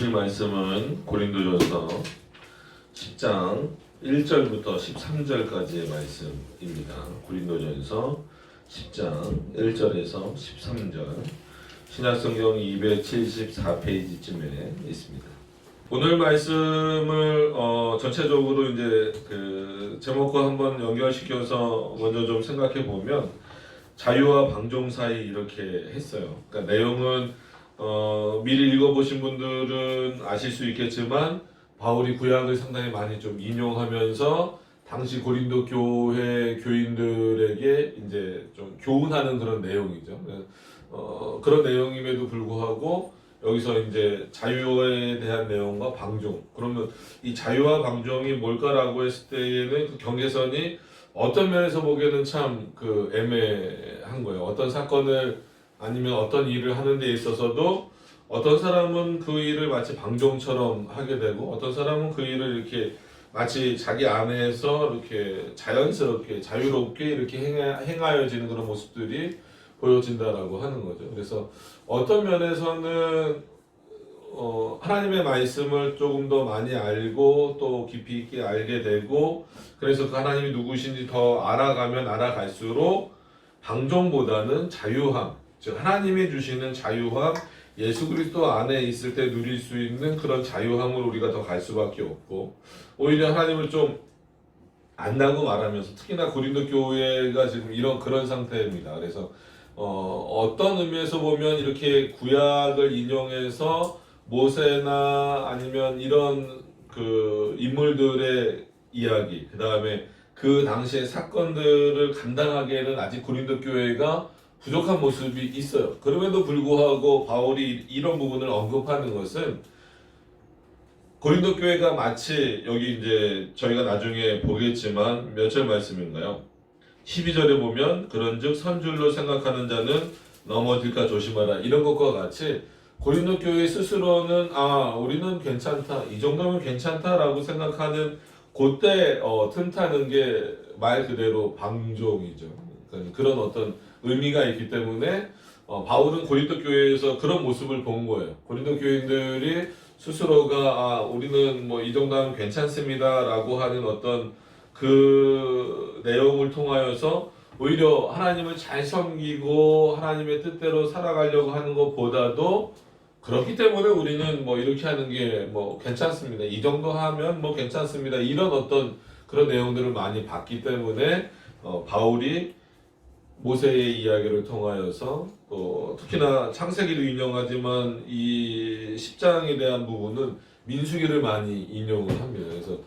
보실 말씀은 고린도전서 10장 1절부터 13절까지의 말씀입니다. 고린도전서 10장 1절에서 13절, 신약성경 274페이지쯤에 있습니다. 오늘 말씀을 전체적으로 이제 제목과 한번 연결시켜서 먼저 좀 생각해 보면, 자유와 방종 사이 이렇게 했어요. 그러니까 내용은 미리 읽어보신 분들은 아실 수 있겠지만, 바울이 구약을 상당히 많이 좀 인용하면서 당시 고린도 교회 교인들에게 이제 좀 교훈하는 그런 내용이죠. 그런 내용임에도 불구하고 여기서 이제 자유에 대한 내용과 방종, 그러면 이 자유와 방종이 뭘까라고 했을 때에는 그 경계선이 어떤 면에서 보기에는 참 애매한 거예요. 어떤 사건을 아니면 어떤 일을 하는 데 있어서도 어떤 사람은 그 일을 마치 방종처럼 하게 되고, 어떤 사람은 그 일을 이렇게 마치 자기 안에서 이렇게 자연스럽게 자유롭게 이렇게 행하여지는 그런 모습들이 보여진다라고 하는 거죠. 그래서 어떤 면에서는 하나님의 말씀을 조금 더 많이 알고 또 깊이 있게 알게 되고, 그래서 그 하나님이 누구신지 더 알아가면 알아갈수록 방종보다는 자유함, 즉 하나님이 주시는 자유함, 예수 그리스도 안에 있을 때 누릴 수 있는 그런 자유함으로 우리가 더 갈 수밖에 없고, 오히려 하나님을 좀 안다고 말하면서, 특히나 고린도 교회가 지금 그런 상태입니다. 그래서 어떤 의미에서 보면 이렇게 구약을 인용해서 모세나 아니면 이런 인물들의 이야기, 그 다음에 그 당시의 사건들을 감당하기에는 아직 고린도 교회가 부족한 모습이 있어요. 그럼에도 불구하고 바울이 이런 부분을 언급하는 것은, 고린도 교회가 마치 여기 이제 저희가 나중에 보겠지만 몇 절 말씀인가요? 12절에 보면 그런즉 선줄로 생각하는 자는 넘어질까 조심하라, 이런 것과 같이 고린도 교회 스스로는 우리는 괜찮다, 이 정도면 괜찮다라고 생각하는 그때 틈타는 게 말 그대로 방종이죠. 그러니까 그런 어떤 의미가 있기 때문에 바울은 고린도 교회에서 그런 모습을 본 거예요. 고린도 교인들이 스스로가 우리는 뭐 이 정도 하면 괜찮습니다라고 하는 어떤 그 내용을 통하여서 오히려 하나님을 잘 섬기고 하나님의 뜻대로 살아가려고 하는 것보다도, 그렇기 때문에 우리는 뭐 이렇게 하는 게 뭐 괜찮습니다, 이 정도 하면 뭐 괜찮습니다, 이런 어떤 그런 내용들을 많이 봤기 때문에 바울이 모세의 이야기를 통하여서 또 특히나 창세기도 인용하지만 이 10장에 대한 부분은 민수기를 많이 인용을 합니다. 그래서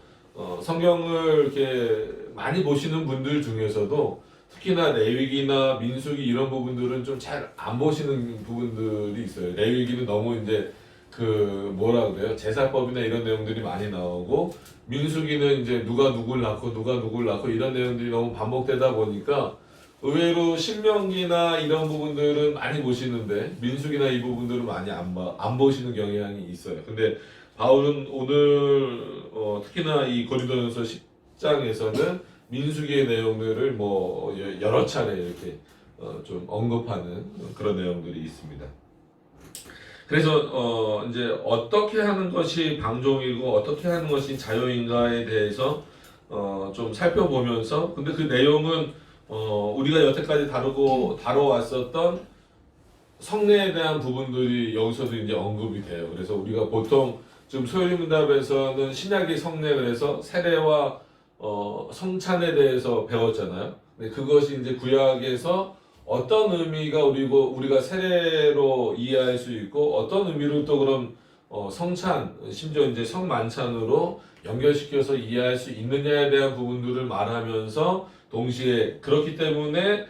성경을 이렇게 많이 보시는 분들 중에서도 특히나 레위기나 민수기 이런 부분들은 좀 잘 안 보시는 부분들이 있어요. 레위기는 너무 이제 뭐라 그래요? 제사법이나 이런 내용들이 많이 나오고, 민수기는 이제 누가 누굴 낳고 이런 내용들이 너무 반복되다 보니까 의외로 신명기나 이런 부분들은 많이 보시는데 민수기나 이 부분들은 많이 안 보시는 경향이 있어요. 근데 바울은 오늘 특히나 이 고린도전서 10장에서는 민수기의 내용들을 뭐 여러 차례 이렇게 좀 언급하는 그런 내용들이 있습니다. 그래서 이제 어떻게 하는 것이 방종이고 어떻게 하는 것이 자유인가에 대해서 좀 살펴보면서, 근데 그 내용은 우리가 여태까지 다뤄왔었던 성례에 대한 부분들이 여기서도 이제 언급이 돼요. 그래서 우리가 보통 지금 소요리문답에서는 신약의 성례를 해서 세례와 성찬에 대해서 배웠잖아요. 근데 그것이 이제 구약에서 어떤 의미가 우리가 세례로 이해할 수 있고, 어떤 의미로 또 그럼 성찬, 심지어 이제 성만찬으로 연결시켜서 이해할 수 있느냐에 대한 부분들을 말하면서, 동시에 그렇기 때문에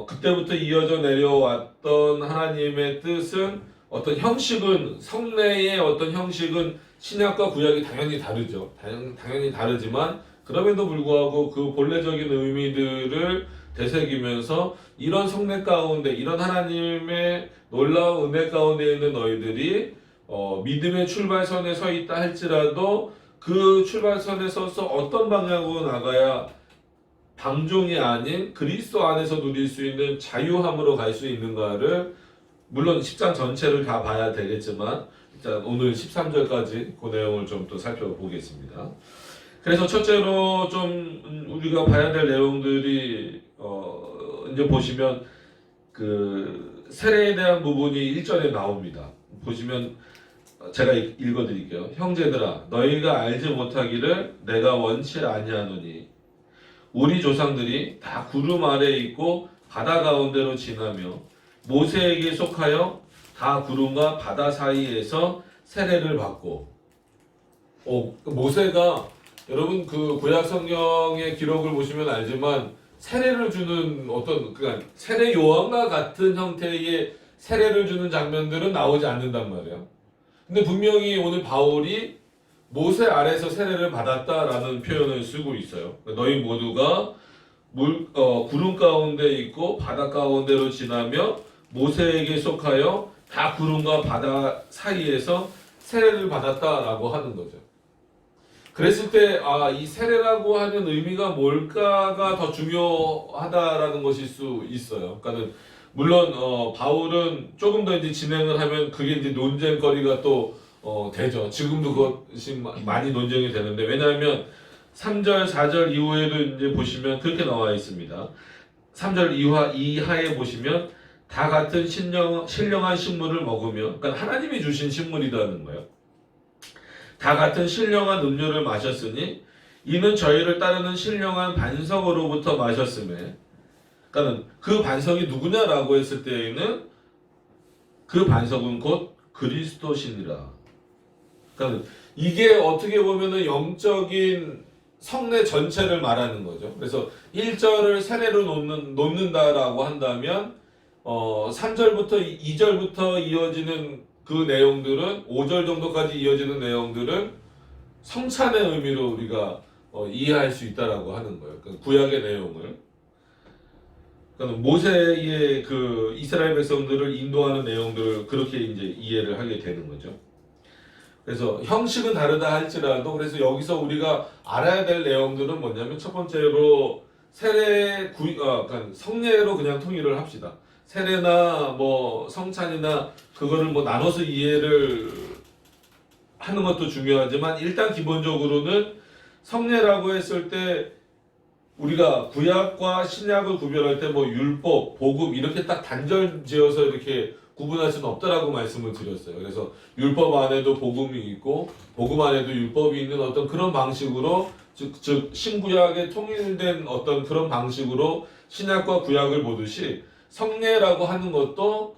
그때부터 이어져 내려왔던 하나님의 뜻은 어떤 형식은, 성례의 어떤 형식은 신약과 구약이 당연히 다르죠. 당연히 다르지만 그럼에도 불구하고 그 본래적인 의미들을 되새기면서, 이런 성례 가운데, 이런 하나님의 놀라운 은혜 가운데 있는 너희들이 믿음의 출발선에 서 있다 할지라도 그 출발선에 서서 어떤 방향으로 나가야 방종이 아닌 그리스도 안에서 누릴 수 있는 자유함으로 갈 수 있는가를, 물론 10장 전체를 다 봐야 되겠지만 자, 오늘 13절까지 그 내용을 좀 또 살펴보겠습니다. 그래서 첫째로 좀 우리가 봐야 될 내용들이 이제 보시면 그 세례에 대한 부분이 1절에 나옵니다. 보시면 제가 읽어드릴게요. 형제들아 너희가 알지 못하기를 내가 원치 아니하노니 우리 조상들이 다 구름 아래에 있고 바다 가운데로 지나며 모세에게 속하여 다 구름과 바다 사이에서 세례를 받고 모세가 여러분 그 구약 성경의 기록을 보시면 알지만 세례를 주는 어떤 그러니까 세례 요한과 같은 형태의 세례를 주는 장면들은 나오지 않는단 말이에요. 근데 분명히 오늘 바울이 모세 아래서 세례를 받았다라는 표현을 쓰고 있어요. 너희 모두가 구름 가운데 있고 바다 가운데로 지나며 모세에게 속하여 다 구름과 바다 사이에서 세례를 받았다라고 하는 거죠. 그랬을 때 이 세례라고 하는 의미가 뭘까가 더 중요하다라는 것일 수 있어요. 그러니까는 물론 바울은 조금 더 이제 진행을 하면 그게 이제 논쟁거리가 또 되죠. 지금도 그것이 많이 논쟁이 되는데 왜냐하면 3절, 4절 이후에도 이제 보시면 그렇게 나와 있습니다. 3절 이하에 보시면 다 같은 신령한 식물을 먹으며 그러니까 하나님이 주신 식물이라는 거예요. 다 같은 신령한 음료를 마셨으니 이는 저희를 따르는 신령한 반석으로부터 마셨음에 그러니까 그 반석이 누구냐라고 했을 때에는 그 반석은 곧 그리스도시니라. 그러니까 이게 어떻게 보면은 영적인 성례 전체를 말하는 거죠. 그래서 1절을 세례로 놓는다라고 한다면 3절부터 2절부터 이어지는 그 내용들은 5절 정도까지 이어지는 내용들은 성찬의 의미로 우리가 이해할 수 있다라고 하는 거예요. 그러니까 구약의 내용을. 그러니까 모세의 그 이스라엘 백성들을 인도하는 내용들을 그렇게 이제 이해를 하게 되는 거죠. 그래서 형식은 다르다 할지라도 그래서 여기서 우리가 알아야 될 내용들은 뭐냐면 첫 번째로 그러니까 성례로 그냥 통일을 합시다. 세례나 뭐 성찬이나 그거를 뭐 나눠서 이해를 하는 것도 중요하지만 일단 기본적으로는 성례라고 했을 때 우리가 구약과 신약을 구별할 때 뭐 율법, 복음 이렇게 딱 단절 지어서 이렇게 구분할 수는 없다라고 말씀을 드렸어요. 그래서 율법 안에도 복음이 있고 복음 안에도 율법이 있는 어떤 그런 방식으로 즉 신구약에 통일된 어떤 그런 방식으로 신약과 구약을 보듯이 성례라고 하는 것도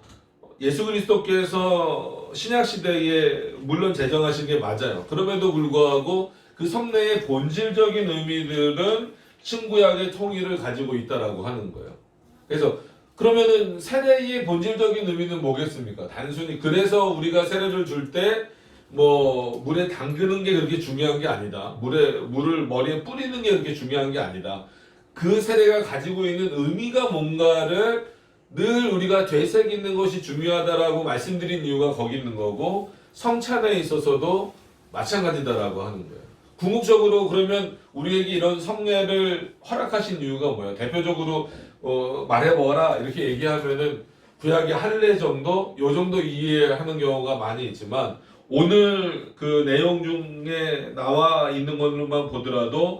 예수 그리스도께서 신약 시대에 물론 제정하신 게 맞아요. 그럼에도 불구하고 그 성례의 본질적인 의미들은 신구약의 통일을 가지고 있다라고 하는 거예요. 그래서 그러면은 세례의 본질적인 의미는 뭐겠습니까? 단순히 그래서 우리가 세례를 줄 때 뭐 물에 담그는 게 그렇게 중요한 게 아니다. 물을 머리에 뿌리는 게 그렇게 중요한 게 아니다. 그 세례가 가지고 있는 의미가 뭔가를 늘 우리가 되새기는 것이 중요하다라고 말씀드린 이유가 거기 있는 거고 성찬에 있어서도 마찬가지다라고 하는 거예요. 궁극적으로 그러면 우리에게 이런 성례를 허락하신 이유가 뭐예요? 대표적으로 말해보라 이렇게 얘기하면은 구약의 할례 정도, 요 정도 이해하는 경우가 많이 있지만 오늘 그 내용 중에 나와 있는 것만 보더라도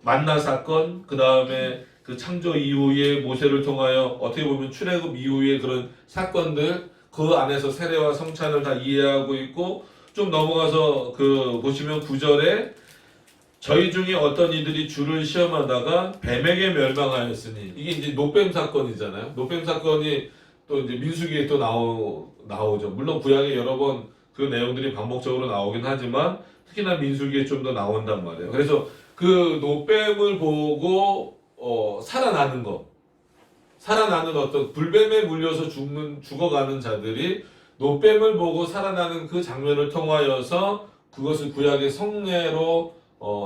만나 사건, 그 다음에 그 창조 이후에 모세를 통하여 어떻게 보면 출애굽 이후의 그런 사건들 그 안에서 세례와 성찬을 다 이해하고 있고 좀 넘어가서 그 보시면 9절에 저희 중에 어떤 이들이 주를 시험하다가 뱀에게 멸망하였으니 이게 이제 노뱀 사건이잖아요. 노뱀 사건이 또 이제 민수기에 또 나오죠. 물론 구약에 여러 번 그 내용들이 반복적으로 나오긴 하지만 특히나 민수기에 좀 더 나온단 말이에요. 그래서 그 노뱀을 보고 살아나는 것, 살아나는 어떤 불뱀에 물려서 죽어가는 자들이 노뱀을 보고 살아나는 그 장면을 통하여서 그것을 구약의 성례로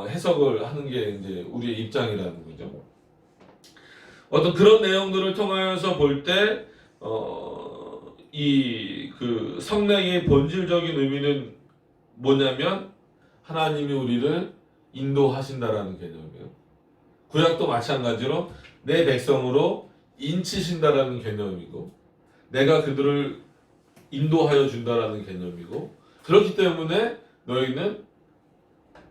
해석을 하는 게 이제 우리의 입장이라는 거죠. 어떤 그런 내용들을 통하여서 볼 때 이 그 성례의 본질적인 의미는 뭐냐면 하나님이 우리를 인도하신다라는 개념이에요. 구약도 마찬가지로 내 백성으로 인치신다라는 개념이고 내가 그들을 인도하여 준다라는 개념이고 그렇기 때문에 너희는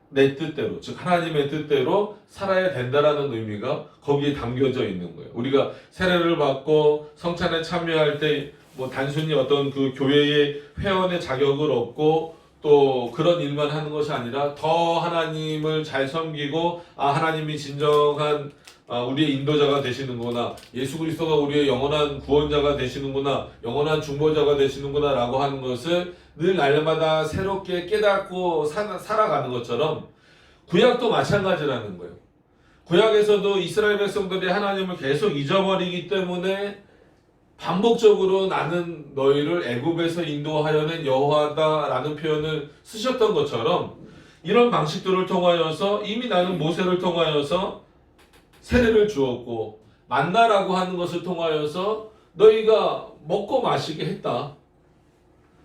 내 뜻대로, 즉 하나님의 뜻대로 살아야 된다라는 의미가 거기에 담겨져 있는 거예요. 우리가 세례를 받고 성찬에 참여할 때 뭐 단순히 어떤 그 교회의 회원의 자격을 얻고 또 그런 일만 하는 것이 아니라 더 하나님을 잘 섬기고 하나님이 진정한 우리의 인도자가 되시는구나, 예수 그리스도가 우리의 영원한 구원자가 되시는구나, 영원한 중보자가 되시는구나 라고 하는 것을 늘 날마다 새롭게 깨닫고 살아가는 것처럼 구약도 마찬가지라는 거예요. 구약에서도 이스라엘 백성들이 하나님을 계속 잊어버리기 때문에 반복적으로 나는 너희를 애굽에서 인도하여낸 여호와다라는 표현을 쓰셨던 것처럼 이런 방식들을 통하여서 이미 나는 모세를 통하여서 세례를 주었고 만나라고 하는 것을 통하여서 너희가 먹고 마시게 했다.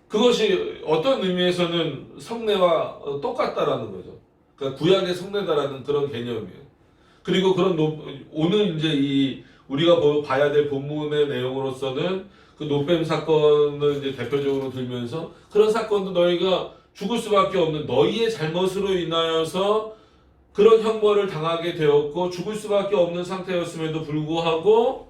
그것이 어떤 의미에서는 성례와 똑같다라는 거죠. 그러니까 구약의 성례다라는 그런 개념이에요. 그리고 그런 오늘 이제 우리가 봐야 될 본문의 내용으로서는 그 노뱀 사건을 이제 대표적으로 들면서 그런 사건도 너희가 죽을 수밖에 없는 너희의 잘못으로 인하여서 그런 형벌을 당하게 되었고 죽을 수밖에 없는 상태였음에도 불구하고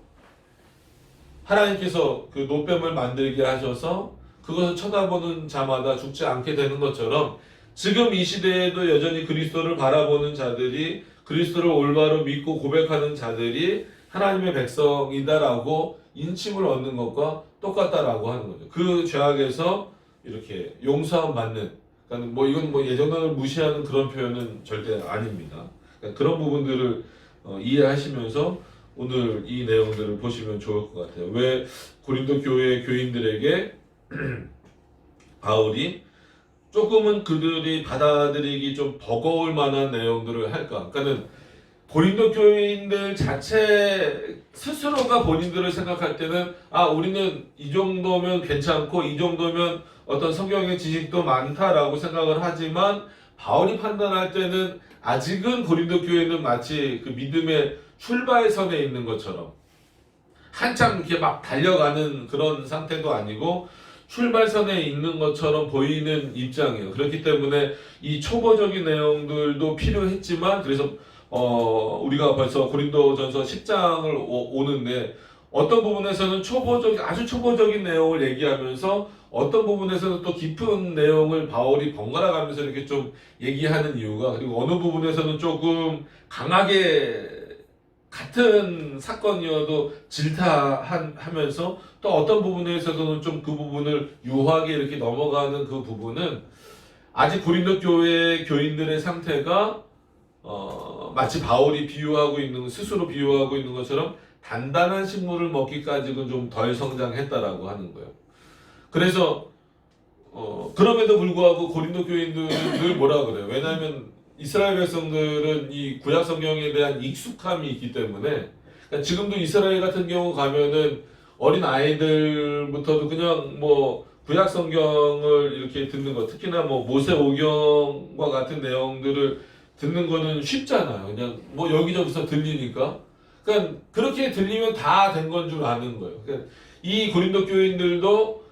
하나님께서 그 노뱀을 만들게 하셔서 그것을 쳐다보는 자마다 죽지 않게 되는 것처럼 지금 이 시대에도 여전히 그리스도를 바라보는 자들이 그리스도를 올바로 믿고 고백하는 자들이 하나님의 백성이다라고 인침을 얻는 것과 똑같다라고 하는 거죠. 그 죄악에서 이렇게 용서함 받는, 그러니까 뭐 이건 뭐 예정론을 무시하는 그런 표현은 절대 아닙니다. 그러니까 그런 부분들을 이해하시면서 오늘 이 내용들을 보시면 좋을 것 같아요. 왜 고린도 교회 교인들에게 바울이 조금은 그들이 받아들이기 좀 버거울 만한 내용들을 할까? 그러니까는 고린도 교인들 자체 스스로가 본인들을 생각할 때는 우리는 이 정도면 괜찮고 이 정도면 어떤 성경의 지식도 많다라고 생각을 하지만 바울이 판단할 때는 아직은 고린도 교회는 마치 그 믿음의 출발선에 있는 것처럼 한참 이렇게 막 달려가는 그런 상태도 아니고 출발선에 있는 것처럼 보이는 입장이에요. 그렇기 때문에 이 초보적인 내용들도 필요했지만 그래서 우리가 벌써 고린도전서 10장을 오는데 어떤 부분에서는 아주 초보적인 내용을 얘기하면서 어떤 부분에서는 또 깊은 내용을 바울이 번갈아 가면서 이렇게 좀 얘기하는 이유가, 그리고 어느 부분에서는 조금 강하게 같은 사건이어도 질타하면서 또 어떤 부분에서는 좀 그 부분을 유하게 이렇게 넘어가는 그 부분은 아직 고린도 교회 교인들의 상태가 마치 바울이 스스로 비유하고 있는 것처럼 단단한 식물을 먹기까지는 좀 덜 성장했다라고 하는 거예요. 그래서 그럼에도 불구하고 고린도 교인들은 늘 뭐라 그래요? 왜냐하면 이스라엘 백성들은 이 구약 성경에 대한 익숙함이 있기 때문에, 그러니까 지금도 이스라엘 같은 경우 가면은 어린 아이들부터도 그냥 뭐 구약 성경을 이렇게 듣는 것, 특히나 뭐 모세오경과 같은 내용들을 듣는 거는 쉽잖아요. 그냥 뭐 여기저기서 들리니까. 그러니까 그렇게 들리면 다 된 건 줄 아는 거예요. 그러니까 이 고린도 교인들도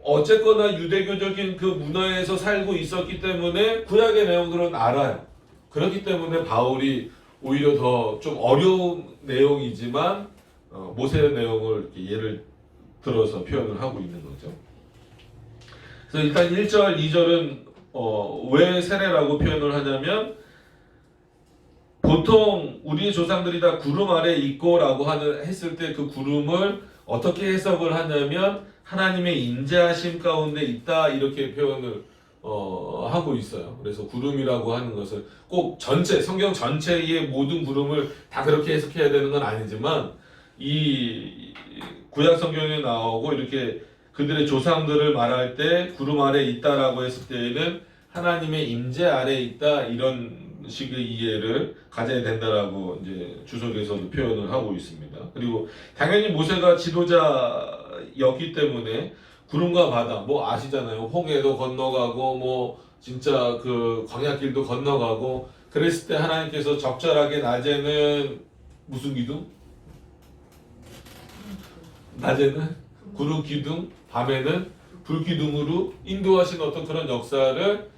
어쨌거나 유대교적인 그 문화에서 살고 있었기 때문에 구약의 내용들은 알아요. 그렇기 때문에 바울이 오히려 더 좀 어려운 내용이지만 모세의 내용을 이렇게 예를 들어서 표현을 하고 있는 거죠. 그래서 일단 1절, 2절은 왜 세례라고 표현을 하냐면, 보통 우리 조상들이 다 구름 아래 있고라고 했을 때 그 구름을 어떻게 해석을 하냐면 하나님의 인자하심 가운데 있다 이렇게 표현을 하고 있어요. 그래서 구름이라고 하는 것을 꼭 성경 전체의 모든 구름을 다 그렇게 해석해야 되는 건 아니지만 이 구약 성경에 나오고 이렇게 그들의 조상들을 말할 때 구름 아래 있다라고 했을 때에는 하나님의 임재 아래 있다 이런 식의 이해를 가져야 된다라고 이제 주석에서도 표현을 하고 있습니다. 그리고 당연히 모세가 지도자였기 때문에 구름과 바다 뭐 아시잖아요. 홍해도 건너가고 뭐 진짜 그 광야길도 건너가고 그랬을 때 하나님께서 적절하게 낮에는 무슨 기둥? 낮에는 구름 기둥, 밤에는 불기둥으로 인도하신 어떤 그런 역사를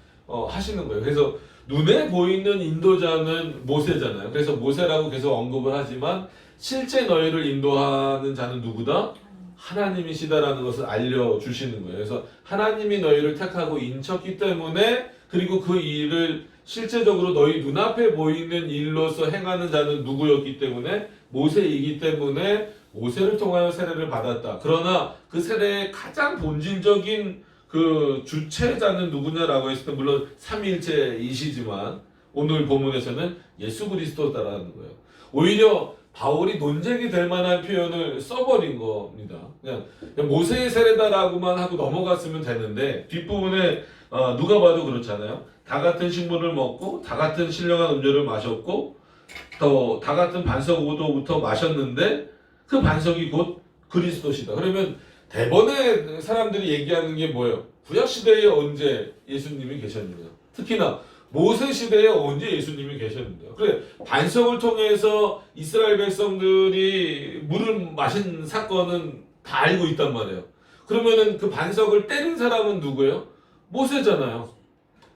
하시는 거예요. 그래서 눈에 보이는 인도자는 모세잖아요. 그래서 모세라고 계속 언급을 하지만 실제 너희를 인도하는 자는 누구다? 하나님이시다라는 것을 알려주시는 거예요. 그래서 하나님이 너희를 택하고 인쳤기 때문에, 그리고 그 일을 실제적으로 너희 눈앞에 보이는 일로서 행하는 자는 누구였기 때문에? 모세이기 때문에 모세를 통하여 세례를 받았다. 그러나 그 세례의 가장 본질적인 그 주체자는 누구냐라고 했을 때 물론 삼위일체이시지만 오늘 본문에서는 예수 그리스도다라는 거예요. 오히려 바울이 논쟁이 될 만한 표현을 써버린 겁니다. 그냥 모세의 세례다라고만 하고 넘어갔으면 되는데 뒷부분에 누가 봐도 그렇잖아요. 다 같은 식물을 먹고 다 같은 신령한 음료를 마셨고 또 다 같은 반석 우도부터 마셨는데 그 반석이 곧 그리스도시다. 그러면 대번에 사람들이 얘기하는 게 뭐예요? 구약시대에 언제 예수님이 계셨느냐. 특히나 모세 시대에 언제 예수님이 계셨는데요. 그래, 반석을 통해서 이스라엘 백성들이 물을 마신 사건은 다 알고 있단 말이에요. 그러면은 그 반석을 때린 사람은 누구예요? 모세잖아요.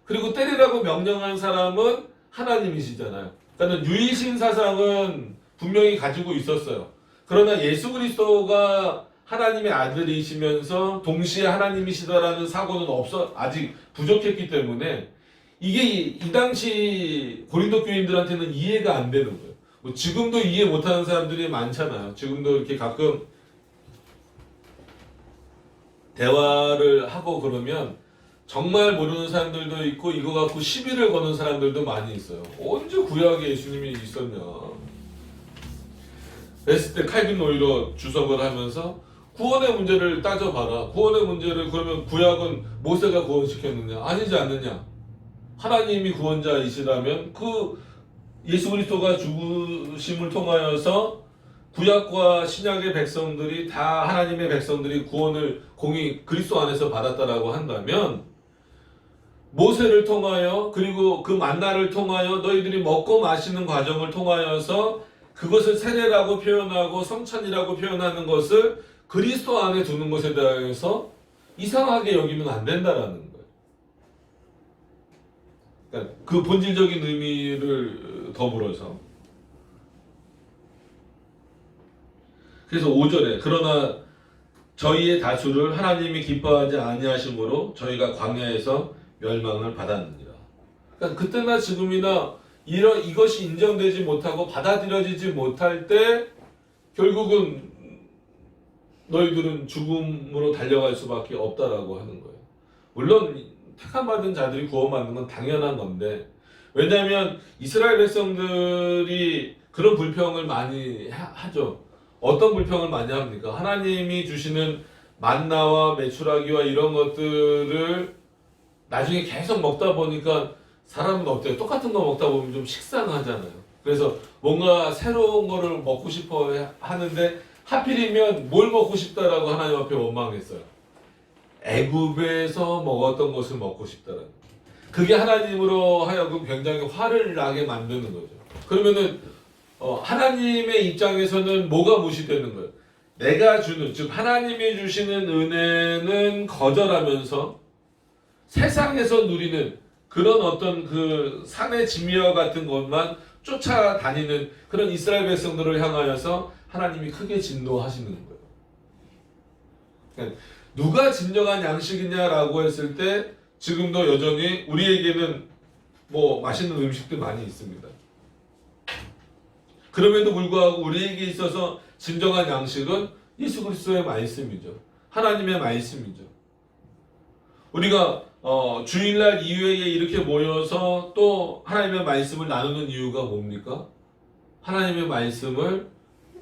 그리고 때리라고 명령한 사람은 하나님이시잖아요. 그러니까 유일신 사상은 분명히 가지고 있었어요. 그러나 예수 그리스도가 하나님의 아들이시면서 동시에 하나님이시다라는 사고는 아직 부족했기 때문에 이게 이 당시 고린도 교인들한테는 이해가 안 되는 거예요. 뭐 지금도 이해 못하는 사람들이 많잖아요. 지금도 이렇게 가끔 대화를 하고 그러면 정말 모르는 사람들도 있고 이거 갖고 시비를 거는 사람들도 많이 있어요. 언제 구약에 예수님이 있었냐. 그랬을 때 칼빈 오히려 주석을 하면서 구원의 문제를 따져봐라. 구원의 문제를 그러면 구약은 모세가 구원시켰느냐? 아니지 않느냐? 하나님이 구원자이시라면 그 예수 그리스도가 죽으심을 통하여서 구약과 신약의 백성들이 다 하나님의 백성들이 구원을 공의 그리스도 안에서 받았다라고 한다면 모세를 통하여 그리고 그 만나를 통하여 너희들이 먹고 마시는 과정을 통하여서 그것을 세례라고 표현하고 성찬이라고 표현하는 것을 그리스도 안에 두는 것에 대해서 이상하게 여기면 안 된다라는 거예요. 그러니까 그 본질적인 의미를 더불어서. 그래서 5절에 그러나 저희의 다수를 하나님이 기뻐하지 아니하심으로 저희가 광야에서 멸망을 받았느니라. 그러니까 그때나 지금이나 이것이 인정되지 못하고 받아들여지지 못할 때 결국은 너희들은 죽음으로 달려갈 수밖에 없다라고 하는 거예요. 물론 택함받은 자들이 구원받는 건 당연한 건데, 왜냐하면 이스라엘 백성들이 그런 불평을 많이 하죠. 어떤 불평을 많이 합니까? 하나님이 주시는 만나와 메추라기와 이런 것들을 나중에 계속 먹다 보니까 사람은 어때요? 똑같은 거 먹다 보면 좀 식상하잖아요. 그래서 뭔가 새로운 거를 먹고 싶어 하는데 하필이면 뭘 먹고 싶다라고 하나님 앞에 원망했어요. 애굽에서 먹었던 것을 먹고 싶다라는. 그게 하나님으로 하여금 굉장히 화를 나게 만드는 거죠. 그러면은 하나님의 입장에서는 뭐가 무시되는 거예요? 내가 주는, 즉 하나님이 주시는 은혜는 거절하면서 세상에서 누리는 그런 어떤 그 산의 지미와 같은 것만 쫓아다니는 그런 이스라엘 백성들을 향하여서 하나님이 크게 진노하시는 거예요. 그러니까 누가 진정한 양식이냐라고 했을 때 지금도 여전히 우리에게는 뭐 맛있는 음식들 많이 있습니다. 그럼에도 불구하고 우리에게 있어서 진정한 양식은 예수 그리스도의 말씀이죠. 하나님의 말씀이죠. 우리가 주일날 이후에 이렇게 모여서 또 하나님의 말씀을 나누는 이유가 뭡니까? 하나님의 말씀을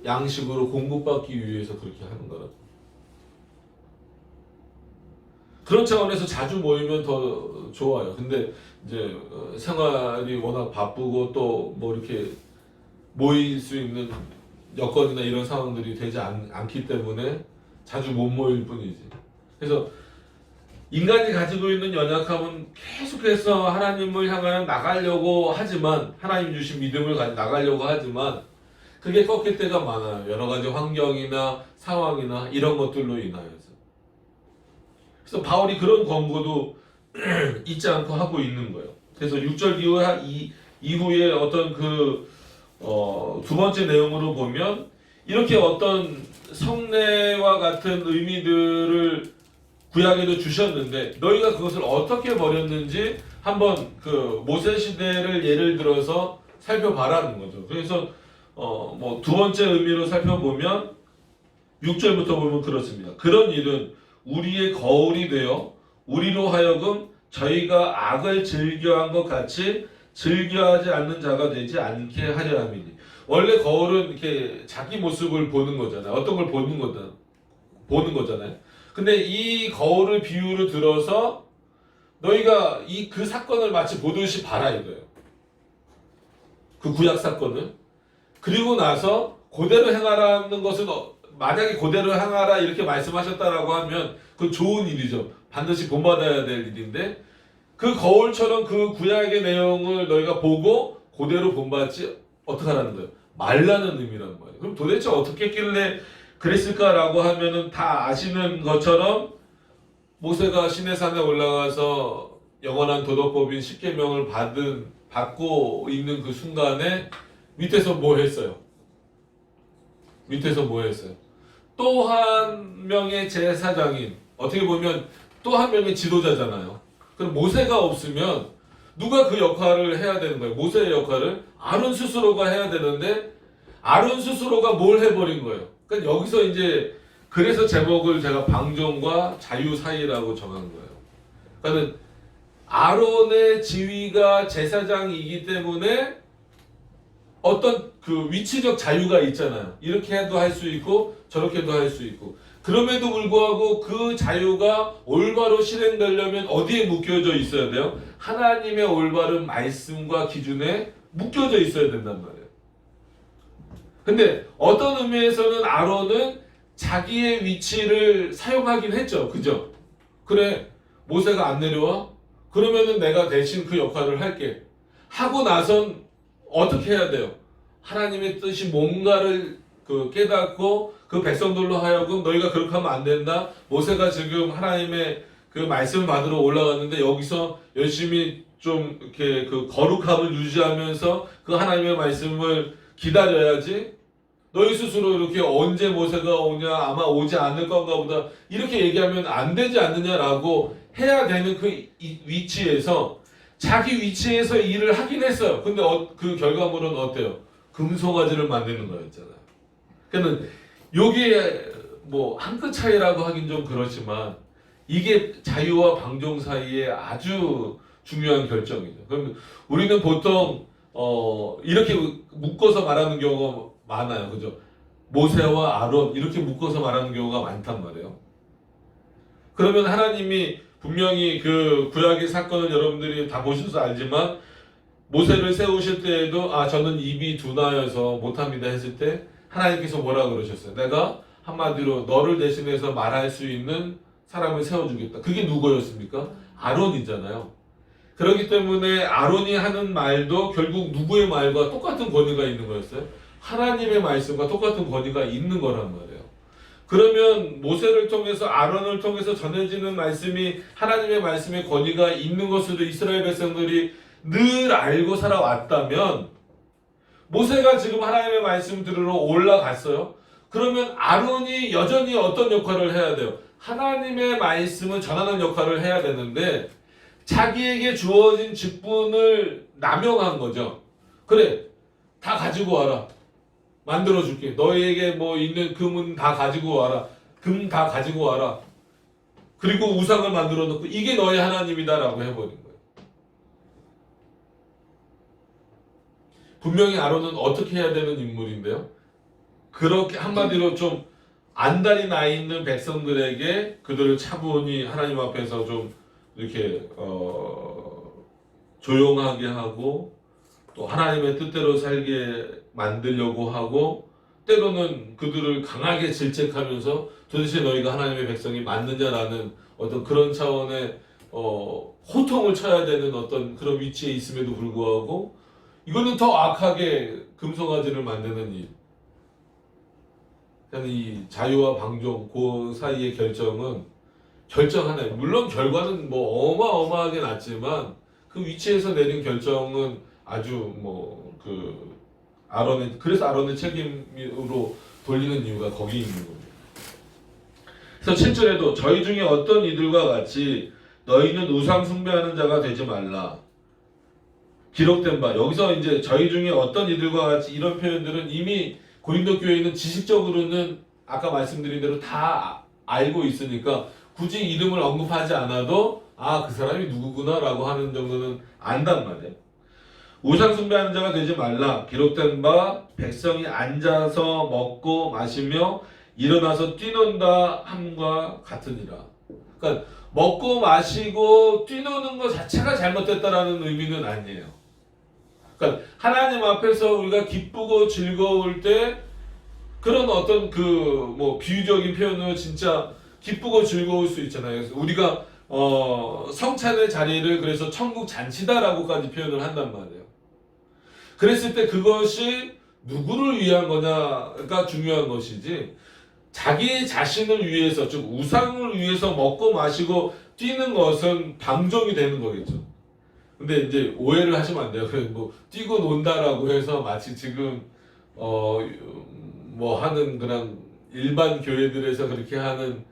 양식으로 공급받기 위해서 그렇게 하는 거라고. 그런 차원에서 자주 모이면 더 좋아요. 근데 이제 생활이 워낙 바쁘고 또 뭐 이렇게 모일 수 있는 여건이나 이런 상황들이 되지 않기 때문에 자주 못 모일 뿐이지. 그래서 인간이 가지고 있는 연약함은 계속해서 하나님을 향하여 나가려고 하지만, 하나님 주신 믿음을 가지고 나가려고 하지만 그게 꺾일 때가 많아요. 여러 가지 환경이나 상황이나 이런 것들로 인하여서. 그래서 바울이 그런 권고도 잊지 않고 하고 있는 거예요. 그래서 6절 이후에 어떤 두 번째 내용으로 보면 이렇게 어떤 성례와 같은 의미들을 구약에도 주셨는데 너희가 그것을 어떻게 버렸는지 한번 모세 시대를 예를 들어서 살펴봐라는 거죠. 그래서 두 번째 의미로 살펴보면 6절부터 보면 그렇습니다. 그런 일은 우리의 거울이 되어 우리로 하여금 저희가 악을 즐겨한 것 같이 즐겨하지 않는 자가 되지 않게 하려 함이니. 원래 거울은 이렇게 자기 모습을 보는 거잖아요. 어떤 걸 보는 거잖아요. 근데 이 거울을 비유로 들어서 너희가 그 사건을 마치 보듯이 봐라 이거예요. 그 구약 사건을. 그리고 나서 그대로 행하라는 것은 만약에 그대로 행하라 이렇게 말씀하셨다라고 하면 그 좋은 일이죠. 반드시 본받아야 될 일인데 그 거울처럼 그 구약의 내용을 너희가 보고 그대로 본받지 어떻게 하라는 거예요? 말라는 의미란 말이에요. 그럼 도대체 어떻게 했길래 그랬을까라고 하면은 다 아시는 것처럼 모세가 시내산에 올라가서 영원한 도덕법인 십계명을 받고 있는 그 순간에 밑에서 뭐 했어요? 또 한 명의 제사장인, 어떻게 보면 또 한 명의 지도자잖아요. 그럼 모세가 없으면 누가 그 역할을 해야 되는 거예요? 모세의 역할을 아론 스스로가 해야 되는데 아론 스스로가 뭘 해버린 거예요? 그러니까 여기서 이제 그래서 제목을 제가 방종과 자유 사이라고 정한 거예요. 그러니까 아론의 지위가 제사장이기 때문에 어떤 위치적 자유가 있잖아요. 이렇게 해도 할 수 있고 저렇게도 할 수 있고. 그럼에도 불구하고 그 자유가 올바로 실행되려면 어디에 묶여져 있어야 돼요? 하나님의 올바른 말씀과 기준에 묶여져 있어야 된단 말이에요. 근데 어떤 의미에서는 아론은 자기의 위치를 사용하긴 했죠. 그죠? 그래, 모세가 안 내려와? 그러면은 내가 대신 그 역할을 할게. 하고 나선 어떻게 해야 돼요? 하나님의 뜻이 뭔가를 깨닫고 그 백성들로 하여금 너희가 그렇게 하면 안 된다. 모세가 지금 하나님의 그 말씀을 받으러 올라갔는데 여기서 열심히 좀 이렇게 거룩함을 유지하면서 그 하나님의 말씀을 기다려야지. 너희 스스로 이렇게 언제 모세가 오냐, 아마 오지 않을 건가 보다 이렇게 얘기하면 안 되지 않느냐라고 해야 되는 그 위치에서 자기 위치에서 일을 하긴 했어요. 근데 그 결과물은 어때요? 금송아지를 만드는 거였잖아요. 그러니까 요게 한 끗 차이라고 하긴 좀 그렇지만 이게 자유와 방종 사이에 아주 중요한 결정이죠. 그럼 우리는 보통 이렇게 묶어서 말하는 경우가 많아요. 그죠? 모세와 아론 이렇게 묶어서 말하는 경우가 많단 말이에요. 그러면 하나님이 분명히 그 구약의 사건을 여러분들이 다 보셔서 알지만 모세를 세우실 때에도 저는 입이 둔하여서 못합니다 했을 때 하나님께서 뭐라 그러셨어요? 내가 한마디로 너를 대신해서 말할 수 있는 사람을 세워주겠다. 그게 누구였습니까? 아론이잖아요. 그렇기 때문에 아론이 하는 말도 결국 누구의 말과 똑같은 권위가 있는 거였어요? 하나님의 말씀과 똑같은 권위가 있는 거란 말이에요. 그러면 모세를 통해서 아론을 통해서 전해지는 말씀이 하나님의 말씀의 권위가 있는 것으로 이스라엘 백성들이 늘 알고 살아왔다면 모세가 지금 하나님의 말씀 들으러 올라갔어요. 그러면 아론이 여전히 어떤 역할을 해야 돼요? 하나님의 말씀을 전하는 역할을 해야 되는데 자기에게 주어진 직분을 남용한 거죠. 그래, 다 가지고 와라. 만들어줄게. 너희에게 있는 금은 다 가지고 와라. 금 다 가지고 와라. 그리고 우상을 만들어 놓고 이게 너희 하나님이다라고 해버린 거예요. 분명히 아론은 어떻게 해야 되는 인물인데요. 그렇게 한마디로 좀 안달이 나 있는 백성들에게 그들을 차분히 하나님 앞에서 좀 이렇게 조용하게 하고 또 하나님의 뜻대로 살게 만들려고 하고 때로는 그들을 강하게 질책하면서 도대체 너희가 하나님의 백성이 맞느냐라는 어떤 그런 차원의 호통을 쳐야 되는 어떤 그런 위치에 있음에도 불구하고 이거는 더 악하게 금송아지를 만드는 일. 이 자유와 방종 그 사이의 결정은 결정하나요? 물론 결과는 뭐 어마어마하게 낮지만 그 위치에서 내린 결정은 아주 뭐 그 아론의 그래서 아론의 책임으로 돌리는 이유가 거기 있는 겁니다. 그래서 7절에도 저희 중에 어떤 이들과 같이 너희는 우상 숭배하는 자가 되지 말라. 기록된 바 여기서 이제 저희 중에 어떤 이들과 같이 이런 표현들은 이미 고린도 교회는 지식적으로는 아까 말씀드린 대로 다 알고 있으니까 굳이 이름을 언급하지 않아도 아, 그 사람이 누구구나라고 하는 정도는 안단 말이에요. 우상 숭배하는 자가 되지 말라. 기록된 바 백성이 앉아서 먹고 마시며 일어나서 뛰논다 함과 같으니라. 그러니까 먹고 마시고 뛰노는 것 자체가 잘못됐다라는 의미는 아니에요. 그러니까 하나님 앞에서 우리가 기쁘고 즐거울 때 그런 어떤 그 뭐 비유적인 표현으로 진짜 기쁘고 즐거울 수 있잖아요. 그래서 우리가 성찬의 자리를 그래서 천국 잔치다라고까지 표현을 한단 말이에요. 그랬을 때 그것이 누구를 위한 거냐가 중요한 것이지 자기 자신을 위해서 즉 우상을 위해서 먹고 마시고 뛰는 것은 방종이 되는 거겠죠. 근데 이제 오해를 하시면 안 돼요. 그래서 뭐 뛰고 논다라고 해서 마치 지금 뭐 하는 그런 일반 교회들에서 그렇게 하는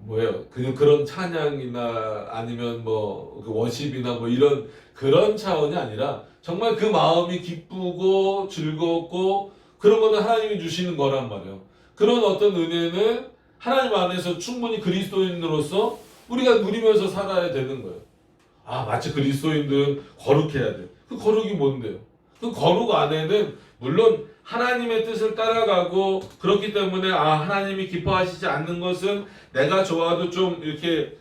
뭐예요? 그런 찬양이나 아니면 뭐 워십이나 뭐 이런 그런 차원이 아니라 정말 그 마음이 기쁘고 즐겁고 그런 거는 하나님이 주시는 거란 말이에요. 그런 어떤 은혜는 하나님 안에서 충분히 그리스도인으로서 우리가 누리면서 살아야 되는 거예요. 아, 마치 그리스도인들은 거룩해야 돼. 그 거룩이 뭔데요? 그 거룩 안에는 물론 하나님의 뜻을 따라가고 그렇기 때문에 아, 하나님이 기뻐하시지 않는 것은 내가 좋아도 좀 이렇게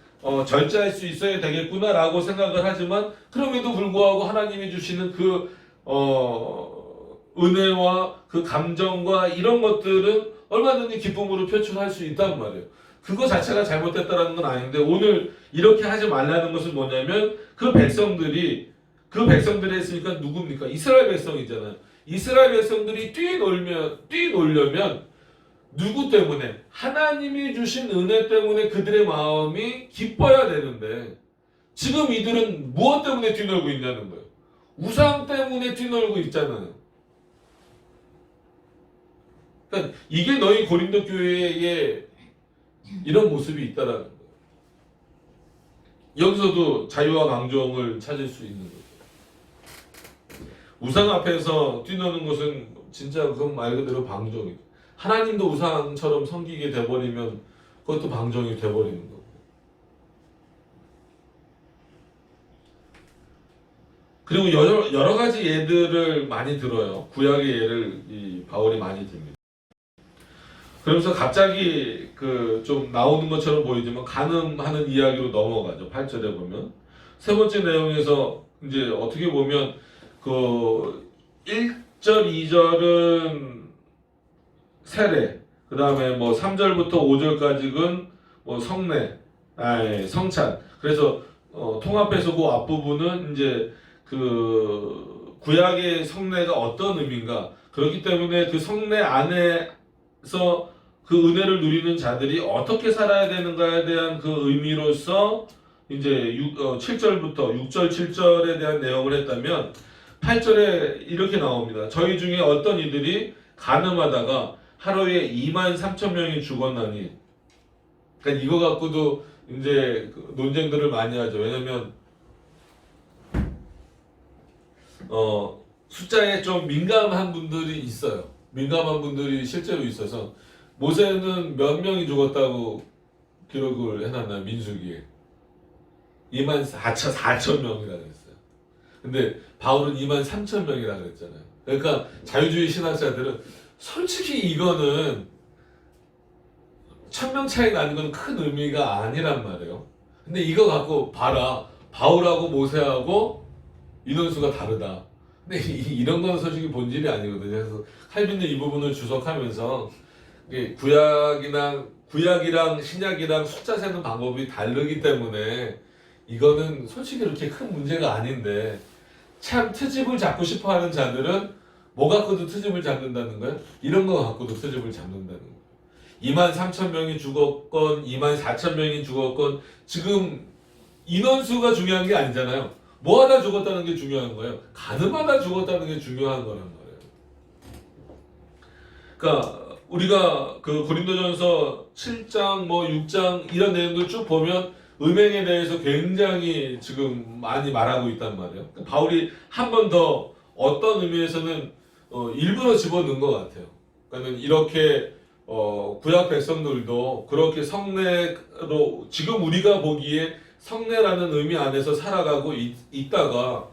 절제할 수 있어야 되겠구나라고 생각을 하지만 그럼에도 불구하고 하나님이 주시는 그 은혜와 그 감정과 이런 것들은 얼마든지 기쁨으로 표출할 수 있단 말이에요. 그거 자체가 잘못됐다는 건 아닌데 오늘 이렇게 하지 말라는 것은 뭐냐면 그 백성들이 했으니까 누굽니까? 이스라엘 백성이잖아요. 이스라엘 백성들이 뛰놀려면 누구 때문에? 하나님이 주신 은혜 때문에 그들의 마음이 기뻐야 되는데 지금 이들은 무엇 때문에 뛰놀고 있냐는 거예요. 우상 때문에 뛰놀고 있잖아요. 그러니까 이게 너희 고린도 교회에 이런 모습이 있다라는 거예요. 여기서도 자유와 방종을 찾을 수 있는 거죠. 우상 앞에서 뛰노는 것은 진짜 그건 말 그대로 방종이에요. 하나님도 우상처럼 섬기게 돼버리면 그것도 방종이 돼버리는 거고. 그리고 여러 가지 예들을 많이 들어요. 구약의 예를 이 바울이 많이 듭니다. 그러면서 갑자기 그 좀 나오는 것처럼 보이지만 간음하는 이야기로 넘어가죠. 8절에 보면 세 번째 내용에서 이제 어떻게 보면 그 1절, 2절은 세례, 그 다음에 뭐 3절부터 5절까지는 뭐 성찬. 그래서 통합해서 그 앞부분은 이제 그 구약의 성례가 어떤 의미인가. 그렇기 때문에 그 성례 안에서 그 은혜를 누리는 자들이 어떻게 살아야 되는가에 대한 그 의미로서 이제 7절부터 6절, 7절에 대한 내용을 했다면 8절에 이렇게 나옵니다. 저희 중에 어떤 이들이 간음하다가 하루에 23,000명이 죽었나니. 그러니까 이거 갖고도 이제 논쟁들을 많이 하죠. 왜냐면 숫자에 좀 민감한 분들이 있어요. 민감한 분들이 실제로 있어서 모세는 몇 명이 죽었다고 기록을 해놨나요? 민수기에 24,000명이라고 했어요. 근데 바울은 23,000명이라고 그랬잖아요. 그러니까 자유주의 신학자들은 솔직히 이거는 1000명 차이 나는 건 큰 의미가 아니란 말이에요. 근데 이거 갖고 봐라, 바울하고 모세하고 인원수가 다르다. 근데 이런 건 솔직히 본질이 아니거든요. 그래서 칼빈은 이 부분을 주석하면서 구약이랑 신약이랑 숫자 세는 방법이 다르기 때문에 이거는 솔직히 그렇게 큰 문제가 아닌데 참 트집을 잡고 싶어하는 자들은 뭐 갖고도 트집을 잡는다는 거예요? 이런 거 갖고도 트집을 잡는다는 거예요. 2만 3천 명이 죽었건 2만 4천 명이 죽었건 지금 인원수가 중요한 게 아니잖아요. 뭐 하다 죽었다는 게 중요한 거예요. 가늠하다 죽었다는 게 중요한 거란 말이에요. 그러니까 우리가 그 고린도전서 7장 뭐 6장 이런 내용들 쭉 보면 음행에 대해서 굉장히 지금 많이 말하고 있단 말이에요. 그러니까 바울이 한 번 더 어떤 의미에서는 일부러 집어넣은 것 같아요. 그러니까 이렇게 구약 백성들도 그렇게 성례로 지금 우리가 보기에 성례라는 의미 안에서 살아가고 있다가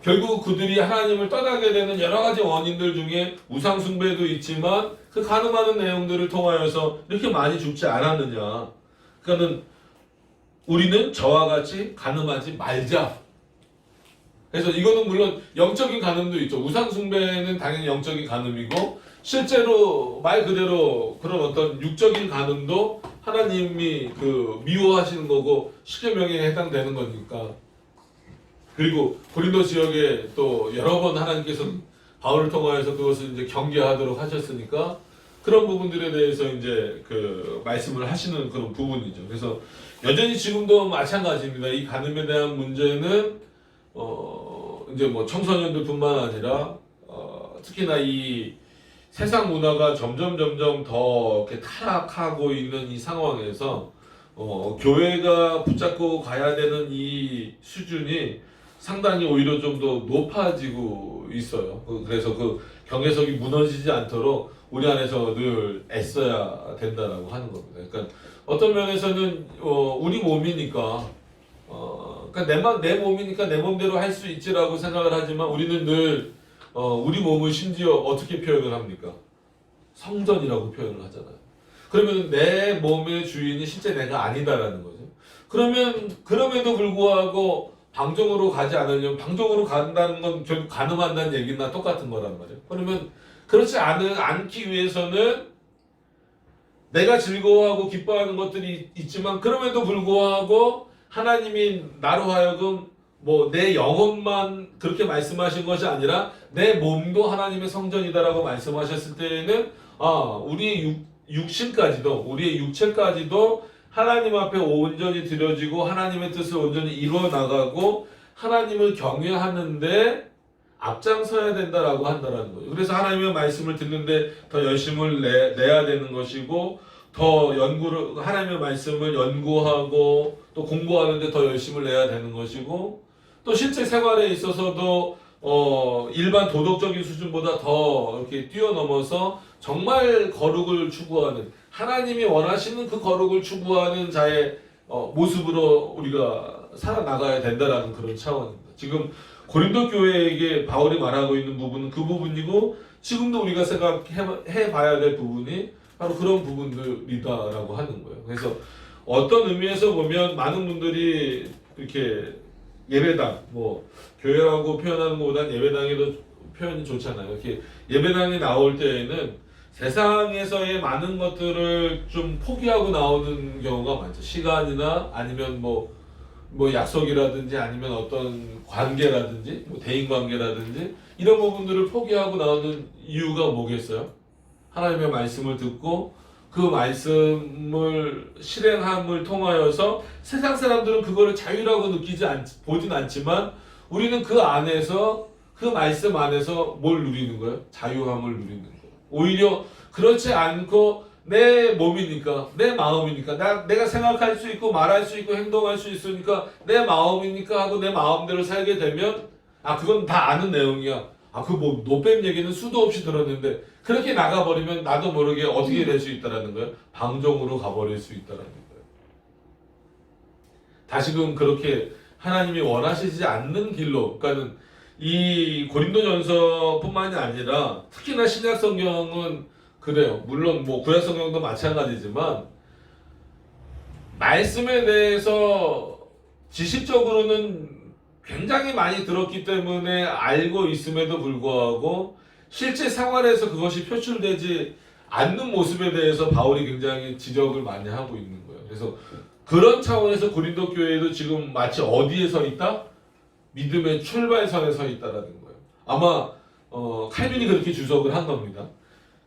결국 그들이 하나님을 떠나게 되는 여러 가지 원인들 중에 우상 숭배도 있지만 그 가늠하는 내용들을 통하여서 이렇게 많이 죽지 않았느냐. 그러니까는 우리는 저와 같이 가늠하지 말자. 그래서 이거는 물론 영적인 가늠도 있죠. 우상 숭배는 당연히 영적인 가늠이고 실제로 말 그대로 그런 어떤 육적인 가늠도 하나님이 그 미워하시는 거고 십계명에 해당되는 거니까. 그리고 고린도 지역에 또 여러 번 하나님께서 바울을 통하여서 그것을 이제 경계하도록 하셨으니까 그런 부분들에 대해서 이제 그 말씀을 하시는 그런 부분이죠. 그래서 여전히 지금도 마찬가지입니다. 이 간음에 대한 문제는 이제 뭐 청소년들뿐만 아니라 특히나 이 세상 문화가 점점 더 이렇게 타락하고 있는 이 상황에서 교회가 붙잡고 가야 되는 이 수준이 상당히 오히려 좀 더 높아지고 있어요. 그래서 그 경계석이 무너지지 않도록 우리 안에서 늘 애써야 된다라고 하는 겁니다. 그러니까 어떤 면에서는 우리 몸이니까 그러니까 내 몸이니까 내 몸대로 할 수 있지라고 생각을 하지만 우리는 늘 우리 몸을 심지어 어떻게 표현을 합니까? 성전이라고 표현을 하잖아요. 그러면 내 몸의 주인이 실제 내가 아니다라는 거죠. 그러면 그럼에도 불구하고 방종으로 가지 않으려면 방종으로 간다는 건 결국 간음한다는 얘기나 똑같은 거란 말이에요. 그러면 그렇지 않기 위해서는 내가 즐거워하고 기뻐하는 것들이 있지만 그럼에도 불구하고 하나님이 나로 하여금 뭐 내 영혼만 그렇게 말씀하신 것이 아니라 내 몸도 하나님의 성전이다라고 말씀하셨을 때에는 우리의 육신까지도 우리의 육체까지도 하나님 앞에 온전히 드려지고 하나님의 뜻을 온전히 이루어 나가고 하나님을 경외하는데 앞장서야 된다라고 한다라는 거예요. 그래서 하나님의 말씀을 듣는데 더 열심을 내야 되는 것이고 더 하나님의 말씀을 연구하고 또 공부하는데 더 열심을 내야 되는 것이고 또 실제 생활에 있어서도 일반 도덕적인 수준보다 더 이렇게 뛰어넘어서 정말 거룩을 추구하는 하나님이 원하시는 그 거룩을 추구하는 자의 모습으로 우리가 살아나가야 된다라는 그런 차원입니다. 지금 고린도 교회에게 바울이 말하고 있는 부분은 그 부분이고 지금도 우리가 생각해 봐야 될 부분이 바로 그런 부분들이다라고 하는 거예요. 그래서 어떤 의미에서 보면 많은 분들이 이렇게 예배당, 뭐 교회라고 표현하는 것보다는 예배당이 더 표현이 좋잖아요. 이렇게 예배당에 나올 때에는 세상에서의 많은 것들을 좀 포기하고 나오는 경우가 많죠. 시간이나 아니면 뭐 약속이라든지 아니면 어떤 관계라든지 뭐 대인 관계라든지 이런 부분들을 포기하고 나오는 이유가 뭐겠어요? 하나님의 말씀을 듣고 그 말씀을 실행함을 통하여서 세상 사람들은 그거를 자유라고 보진 않지만 우리는 그 안에서 그 말씀 안에서 뭘 누리는 거예요? 자유함을 누리는 거예요. 오히려 그렇지 않고 내 몸이니까 내 마음이니까 내가 생각할 수 있고 말할 수 있고 행동할 수 있으니까 내 마음이니까 하고 내 마음대로 살게 되면 그건 다 아는 내용이야. 그 뭐 노뱀 얘기는 수도 없이 들었는데 그렇게 나가버리면 나도 모르게 어떻게 될 수 있다라는 거예요? 방종으로 가버릴 수 있다라는 거예요. 다시금 그렇게 하나님이 원하시지 않는 길로, 그러니까는 이 고린도전서뿐만이 아니라 특히나 신약 성경은 그래요. 물론 뭐 구약 성경도 마찬가지지만 말씀에 대해서 지식적으로는 굉장히 많이 들었기 때문에 알고 있음에도 불구하고 실제 생활에서 그것이 표출되지 않는 모습에 대해서 바울이 굉장히 지적을 많이 하고 있는 거예요. 그래서 그런 차원에서 고린도 교회도 지금 마치 어디에 서 있다? 믿음의 출발선에 서 있다라는 거예요. 아마 칼빈이 그렇게 주석을 한 겁니다.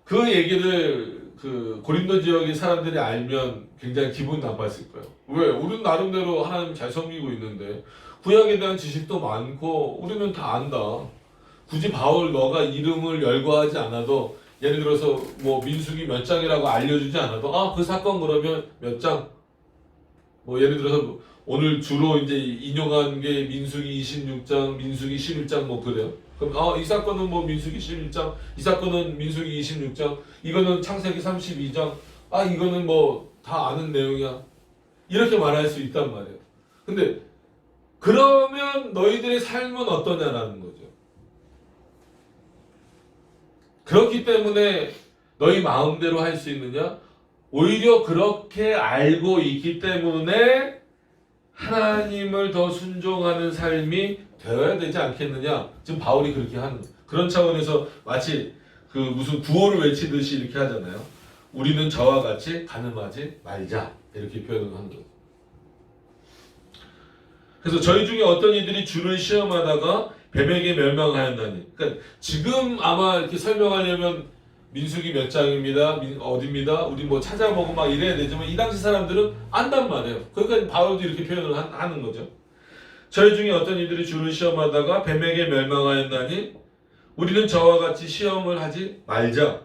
그 얘기를 그 고린도 지역의 사람들이 알면 굉장히 기분 나빴을 거예요. 왜? 우리는 나름대로 하나님 잘 섬기고 있는데 구약에 대한 지식도 많고 우리는 다 안다. 굳이 바울 너가 이름을 열거하지 않아도 예를 들어서 뭐 민수기 몇 장이라고 알려주지 않아도 아 그 사건 그러면 몇 장? 뭐 예를 들어서 오늘 주로 이제 인용한 게 민수기 26장, 민수기 11장 뭐 그래요. 그럼 이 사건은 뭐 민수기 11장, 이 사건은 민수기 26장, 이거는 창세기 32장, 이거는 뭐 다 아는 내용이야. 이렇게 말할 수 있단 말이에요. 근데 그러면 너희들의 삶은 어떠냐라는 거죠. 그렇기 때문에 너희 마음대로 할 수 있느냐? 오히려 그렇게 알고 있기 때문에 하나님을 더 순종하는 삶이 되어야 되지 않겠느냐? 지금 바울이 그렇게 하는 거예요. 그런 차원에서 마치 그 무슨 구호를 외치듯이 이렇게 하잖아요. 우리는 저와 같이 가늠하지 말자. 이렇게 표현을 하는 거예요. 그래서 저희 중에 어떤 이들이 주를 시험하다가 뱀에게 멸망하였나니. 그러니까 지금 아마 이렇게 설명하려면 민수기 몇 장입니다. 어디입니다. 우리 뭐 찾아보고 막 이래야 되지만 이 당시 사람들은 안단 말이에요. 그러니까 바울도 이렇게 표현을 하는 거죠. 저희 중에 어떤 이들이 주를 시험하다가 뱀에게 멸망하였나니 우리는 저와 같이 시험을 하지 말자.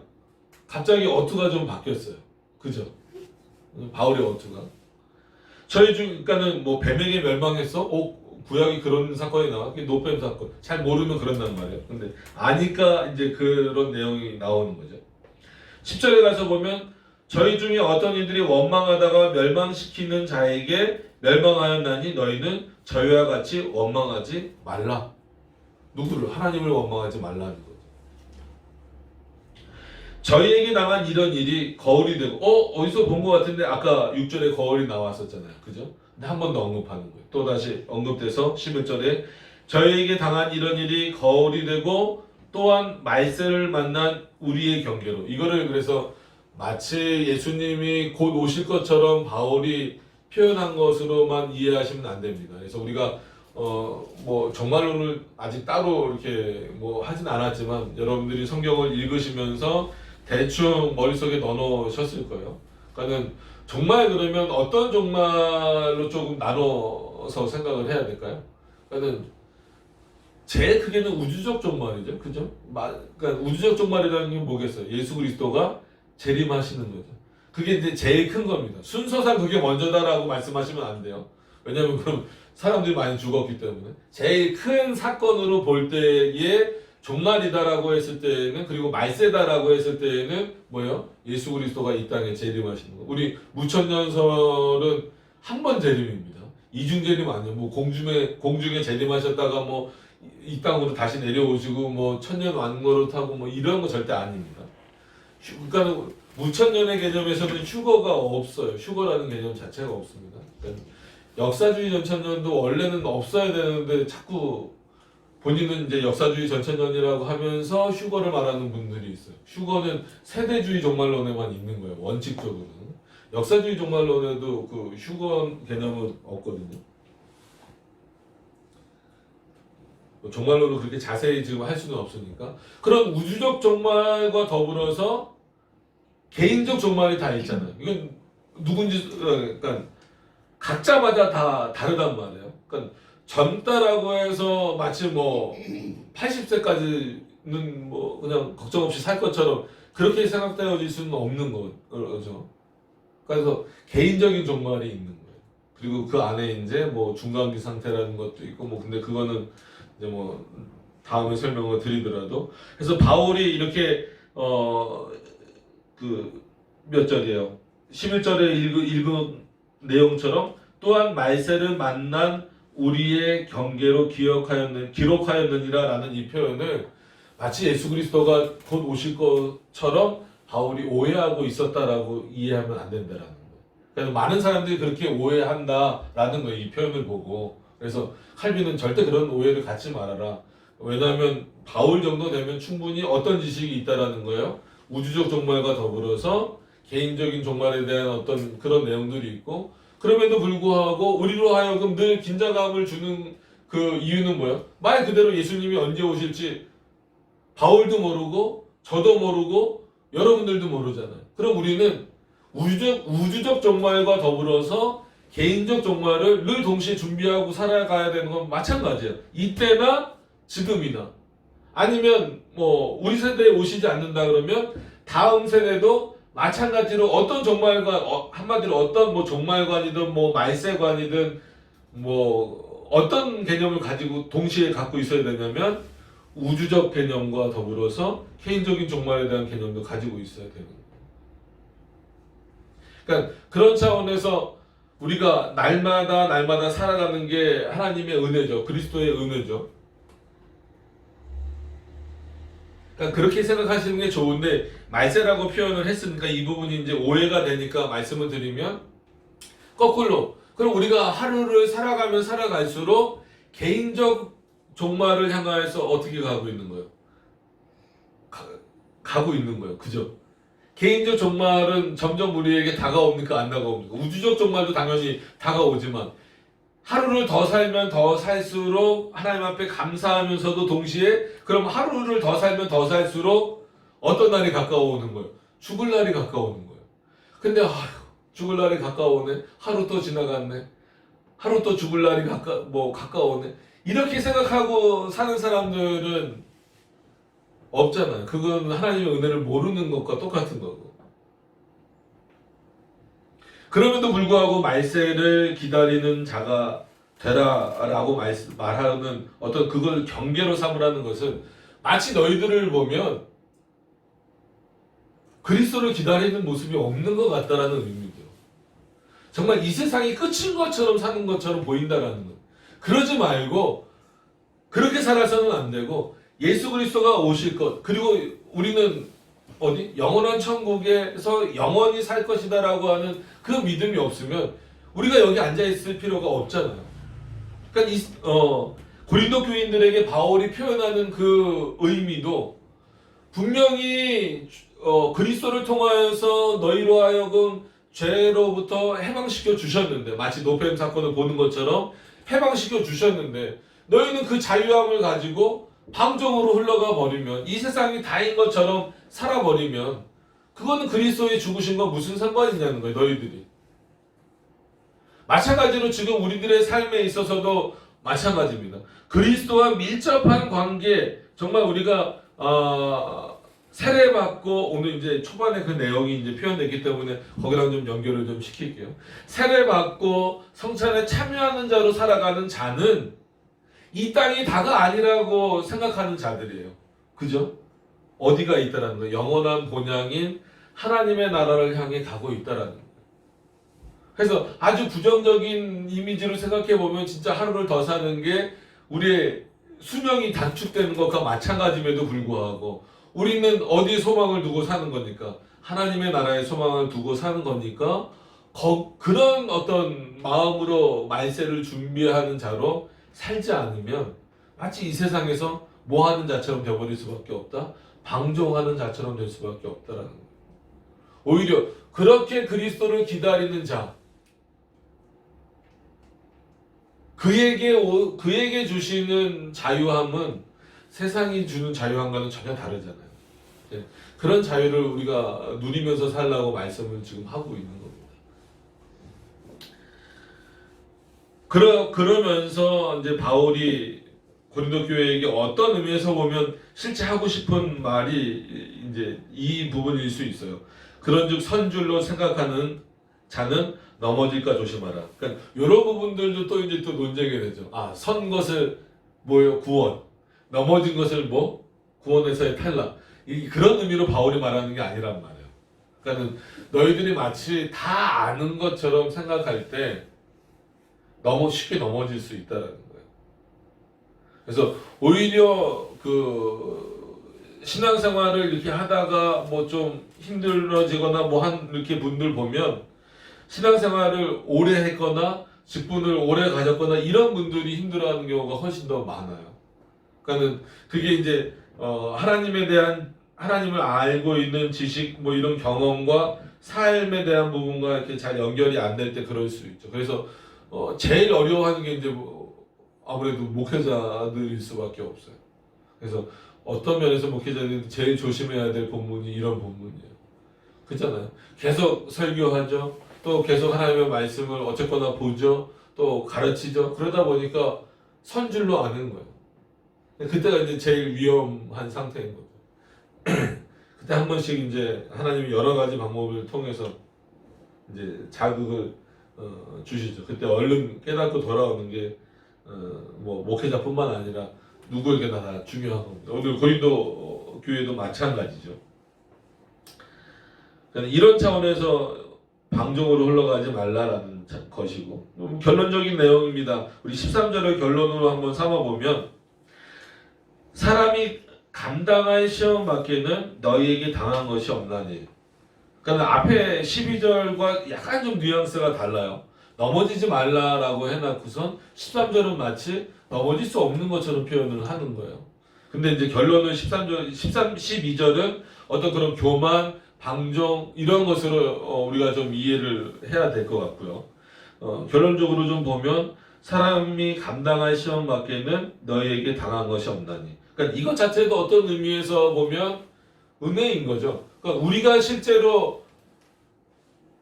갑자기 어투가 좀 바뀌었어요. 그죠? 바울의 어투가. 저희 중, 그러니까는 뭐 뱀에게 멸망했어? 구약이 그런 사건이 나와? 노뱀 사건. 잘 모르면 그런단 말이에요. 근데 아니까 이제 그런 내용이 나오는 거죠. 10절에 가서 보면 저희 중에 어떤 이들이 원망하다가 멸망시키는 자에게 멸망하였나니 너희는 저희와 같이 원망하지 말라. 누구를? 하나님을 원망하지 말라는 거죠. 저희에게 당한 이런 일이 거울이 되고 어디서 본 것 같은데 아까 6절에 거울이 나왔었잖아요. 그죠? 근데 한 번 더 언급하는 거예요. 또다시 언급돼서 11절에 저희에게 당한 이런 일이 거울이 되고 또한 말세를 만난 우리의 경계로. 이거를 그래서 마치 예수님이 곧 오실 것처럼 바울이 표현한 것으로만 이해하시면 안 됩니다. 그래서 우리가 뭐 정말로는 아직 따로 이렇게 뭐 하진 않았지만 여러분들이 성경을 읽으시면서 대충 머릿속에 넣어놓으셨을 거예요. 그러니까는 정말 그러면 어떤 종말로 조금 나눠서 생각을 해야 될까요? 그러니까는 제일 크게는 우주적 종말이죠. 그죠? 그러니까 우주적 종말이라는 게 뭐겠어요? 예수 그리스도가 재림하시는 거죠. 그게 이제 제일 큰 겁니다. 순서상 그게 먼저다라고 말씀하시면 안 돼요. 왜냐하면 그럼 사람들이 많이 죽었기 때문에. 제일 큰 사건으로 볼 때에 종말이다라고 했을 때에는, 그리고 말세다라고 했을 때에는 뭐예요? 예수 그리스도가 이 땅에 재림하시는 거. 우리 무천년설은 한 번 재림입니다. 이중 재림 아니에요. 뭐 공중에 재림하셨다가 뭐 이 땅으로 다시 내려오시고 뭐 천년 왕노릇 하고 뭐 이런 거 절대 아닙니다. 그러니까 무천년의 개념에서는 휴거가 없어요. 휴거라는 개념 자체가 없습니다. 그러니까 역사주의 전천년도 원래는 없어야 되는데 자꾸 본인은 이제 역사주의 전천년이라고 하면서 휴거를 말하는 분들이 있어요. 휴거는 세대주의 종말론에만 있는 거예요. 원칙적으로는. 역사주의 종말론에도 그 휴거 개념은 없거든요. 종말론을 그렇게 자세히 지금 할 수는 없으니까. 그런 우주적 종말과 더불어서 개인적 종말이 다 있잖아요. 이건 누군지, 그러니까 각자마다 다 다르단 말이에요. 그러니까 젊다라고 해서 마치 뭐 80세까지는 뭐 그냥 걱정 없이 살 것처럼 그렇게 생각되어질 수는 없는 거죠. 그래서 개인적인 종말이 있는 거예요. 그리고 그 안에 이제 뭐 중간기 상태라는 것도 있고 뭐 근데 그거는 이제 뭐 다음에 설명을 드리더라도. 그래서 바울이 이렇게 그 몇 절이에요? 11절에 읽은 내용처럼 또한 말세를 만난 우리의 경계로 기록하였느니라 라는 이 표현을 마치 예수 그리스도가 곧 오실 것처럼 바울이 오해하고 있었다라고 이해하면 안 된다라는 거예요. 그래서 많은 사람들이 그렇게 오해한다라는 거예요. 이 표현을 보고. 그래서 칼빈은 절대 그런 오해를 갖지 말아라. 왜냐하면 바울 정도 되면 충분히 어떤 지식이 있다라는 거예요. 우주적 종말과 더불어서 개인적인 종말에 대한 어떤 그런 내용들이 있고, 그럼에도 불구하고 우리로 하여금 늘 긴장감을 주는 그 이유는 뭐예요? 말 그대로 예수님이 언제 오실지 바울도 모르고 저도 모르고 여러분들도 모르잖아요. 그럼 우리는 우주적 종말과 더불어서 개인적 종말을 늘 동시에 준비하고 살아가야 되는 건 마찬가지예요. 이때나 지금이나. 아니면 뭐 우리 세대에 오시지 않는다 그러면 다음 세대도 마찬가지로 어떤 종말관, 한마디로 어떤 뭐 종말관이든 뭐 말세관이든 뭐 어떤 개념을 가지고 동시에 갖고 있어야 되냐면 우주적 개념과 더불어서 개인적인 종말에 대한 개념도 가지고 있어야 되는 거예요. 그러니까 그런 차원에서 우리가 날마다 살아가는 게 하나님의 은혜죠. 그리스도의 은혜죠. 그러니까 그렇게 생각하시는 게 좋은데 말세라고 표현을 했으니까 이 부분이 이제 오해가 되니까 말씀을 드리면 거꾸로 그럼 우리가 하루를 살아가면 살아갈수록 개인적 종말을 향하여서 어떻게 가고 있는 거예요? 가고 있는 거예요. 그죠? 개인적 종말은 점점 우리에게 다가옵니까? 안 다가옵니까? 우주적 종말도 당연히 다가오지만 하루를 더 살면 더 살수록 하나님 앞에 감사하면서도 동시에 그럼 하루를 더 살면 더 살수록 어떤 날이 가까워오는 거예요? 죽을 날이 가까워오는 거예요. 근데 죽을 날이 가까워오네. 하루 또 지나갔네. 하루 또 죽을 날이 가까워오네. 이렇게 생각하고 사는 사람들은 없잖아요. 그건 하나님의 은혜를 모르는 것과 똑같은 거고. 그럼에도 불구하고 말세를 기다리는 자가 되라라고 말하는 어떤 그걸 경계로 삼으라는 것은 마치 너희들을 보면 그리스도를 기다리는 모습이 없는 것 같다라는 의미죠. 정말 이 세상이 끝인 것처럼 사는 것처럼 보인다라는 것. 그러지 말고 그렇게 살아서는 안 되고 예수 그리스도가 오실 것 그리고 우리는 어디 영원한 천국에서 영원히 살 것이다라고 하는 그 믿음이 없으면 우리가 여기 앉아 있을 필요가 없잖아요. 그러니까 고린도 교인들에게 바울이 표현하는 그 의미도 분명히 그리스도를 통하여서 너희로 하여금 죄로부터 해방시켜 주셨는데 마치 노뱀 사건을 보는 것처럼 해방시켜 주셨는데 너희는 그 자유함을 가지고 방종으로 흘러가 버리면 이 세상이 다인 것처럼 살아버리면 그거는 그리스도의 죽으심과 무슨 상관이냐는 거예요. 너희들이. 마찬가지로 지금 우리들의 삶에 있어서도 마찬가지입니다. 그리스도와 밀접한 관계 정말 우리가 세례받고 오늘 이제 초반에 그 내용이 이제 표현됐기 때문에 거기랑 좀 연결을 좀 시킬게요. 세례받고 성찬에 참여하는 자로 살아가는 자는 이 땅이 다가 아니라고 생각하는 자들이에요. 그죠? 어디가 있다라는 거예요. 영원한 본향인 하나님의 나라를 향해 가고 있다라는 거예요. 그래서 아주 부정적인 이미지로 생각해 보면 진짜 하루를 더 사는 게 우리의 수명이 단축되는 것과 마찬가지임에도 불구하고 우리는 어디에 소망을 두고 사는 겁니까? 하나님의 나라에 소망을 두고 사는 거니까 그런 어떤 마음으로 말세를 준비하는 자로 살지 않으면 마치 이 세상에서 뭐하는 자처럼 되어버릴 수밖에 없다. 방종하는 자처럼 될 수밖에 없다라는 거예요. 오히려 그렇게 그리스도를 기다리는 자 그에게 주시는 자유함은 세상이 주는 자유함과는 전혀 다르잖아요. 그런 자유를 우리가 누리면서 살라고 말씀을 지금 하고 있는 겁니다. 그러면서 이제 바울이 고린도 교회에게 어떤 의미에서 보면 실제 하고 싶은 말이 이제 이 부분일 수 있어요. 그런즉 선줄로 생각하는 자는 넘어질까 조심하라. 그러니까 이런 부분들도 또 이제 또 논쟁이 되죠. 선 것을 뭐예요? 구원. 넘어진 것을 뭐? 구원에서의 탈락. 그런 의미로 바울이 말하는 게 아니란 말이에요. 그러니까 너희들이 마치 다 아는 것처럼 생각할 때 너무 쉽게 넘어질 수 있다라는 거예요. 그래서 오히려 그 신앙생활을 이렇게 하다가 뭐 좀 힘들어지거나 뭐 한 이렇게 분들 보면 신앙생활을 오래 했거나 직분을 오래 가졌거나 이런 분들이 힘들어하는 경우가 훨씬 더 많아요. 그러니까는 그게 이제 하나님에 대한 하나님을 알고 있는 지식 뭐 이런 경험과 삶에 대한 부분과 이렇게 잘 연결이 안 될 때 그럴 수 있죠. 그래서 제일 어려워하는 게 이제 아무래도 목회자들일 수밖에 없어요. 그래서 어떤 면에서 목회자들이 제일 조심해야 될 본문이 이런 본문이에요. 그렇잖아요. 계속 설교하죠. 또 계속 하나님의 말씀을 어쨌거나 보죠. 또 가르치죠. 그러다 보니까 선줄로 아는 거예요. 그때가 이제 제일 위험한 상태인 거죠. 그때 한 번씩 이제 하나님이 여러 가지 방법을 통해서 이제 자극을 주시죠. 그때 얼른 깨닫고 돌아오는 게 뭐 목회자뿐만 아니라 누구에게나 다 중요한 겁니다. 오늘 고린도 교회도 마찬가지죠. 그러니까 이런 차원에서 방종으로 흘러가지 말라라는 것이고 결론적인 내용입니다. 우리 13절을 결론으로 한번 삼아보면 사람이 감당할 시험 밖에는 너희에게 당한 것이 없나니. 그러니까 앞에 12절과 약간 좀 뉘앙스가 달라요. 넘어지지 말라라고 해놓고선 13절은 마치 넘어질 수 없는 것처럼 표현을 하는 거예요. 근데 이제 결론은 12절은 어떤 그런 교만, 방종 이런 것으로 우리가 좀 이해를 해야 될 것 같고요. 결론적으로 좀 보면 사람이 감당할 시험 밖에는 너희에게 당한 것이 없나니. 그러니까 이것 자체도 어떤 의미에서 보면 은혜인 거죠. 그러니까 우리가 실제로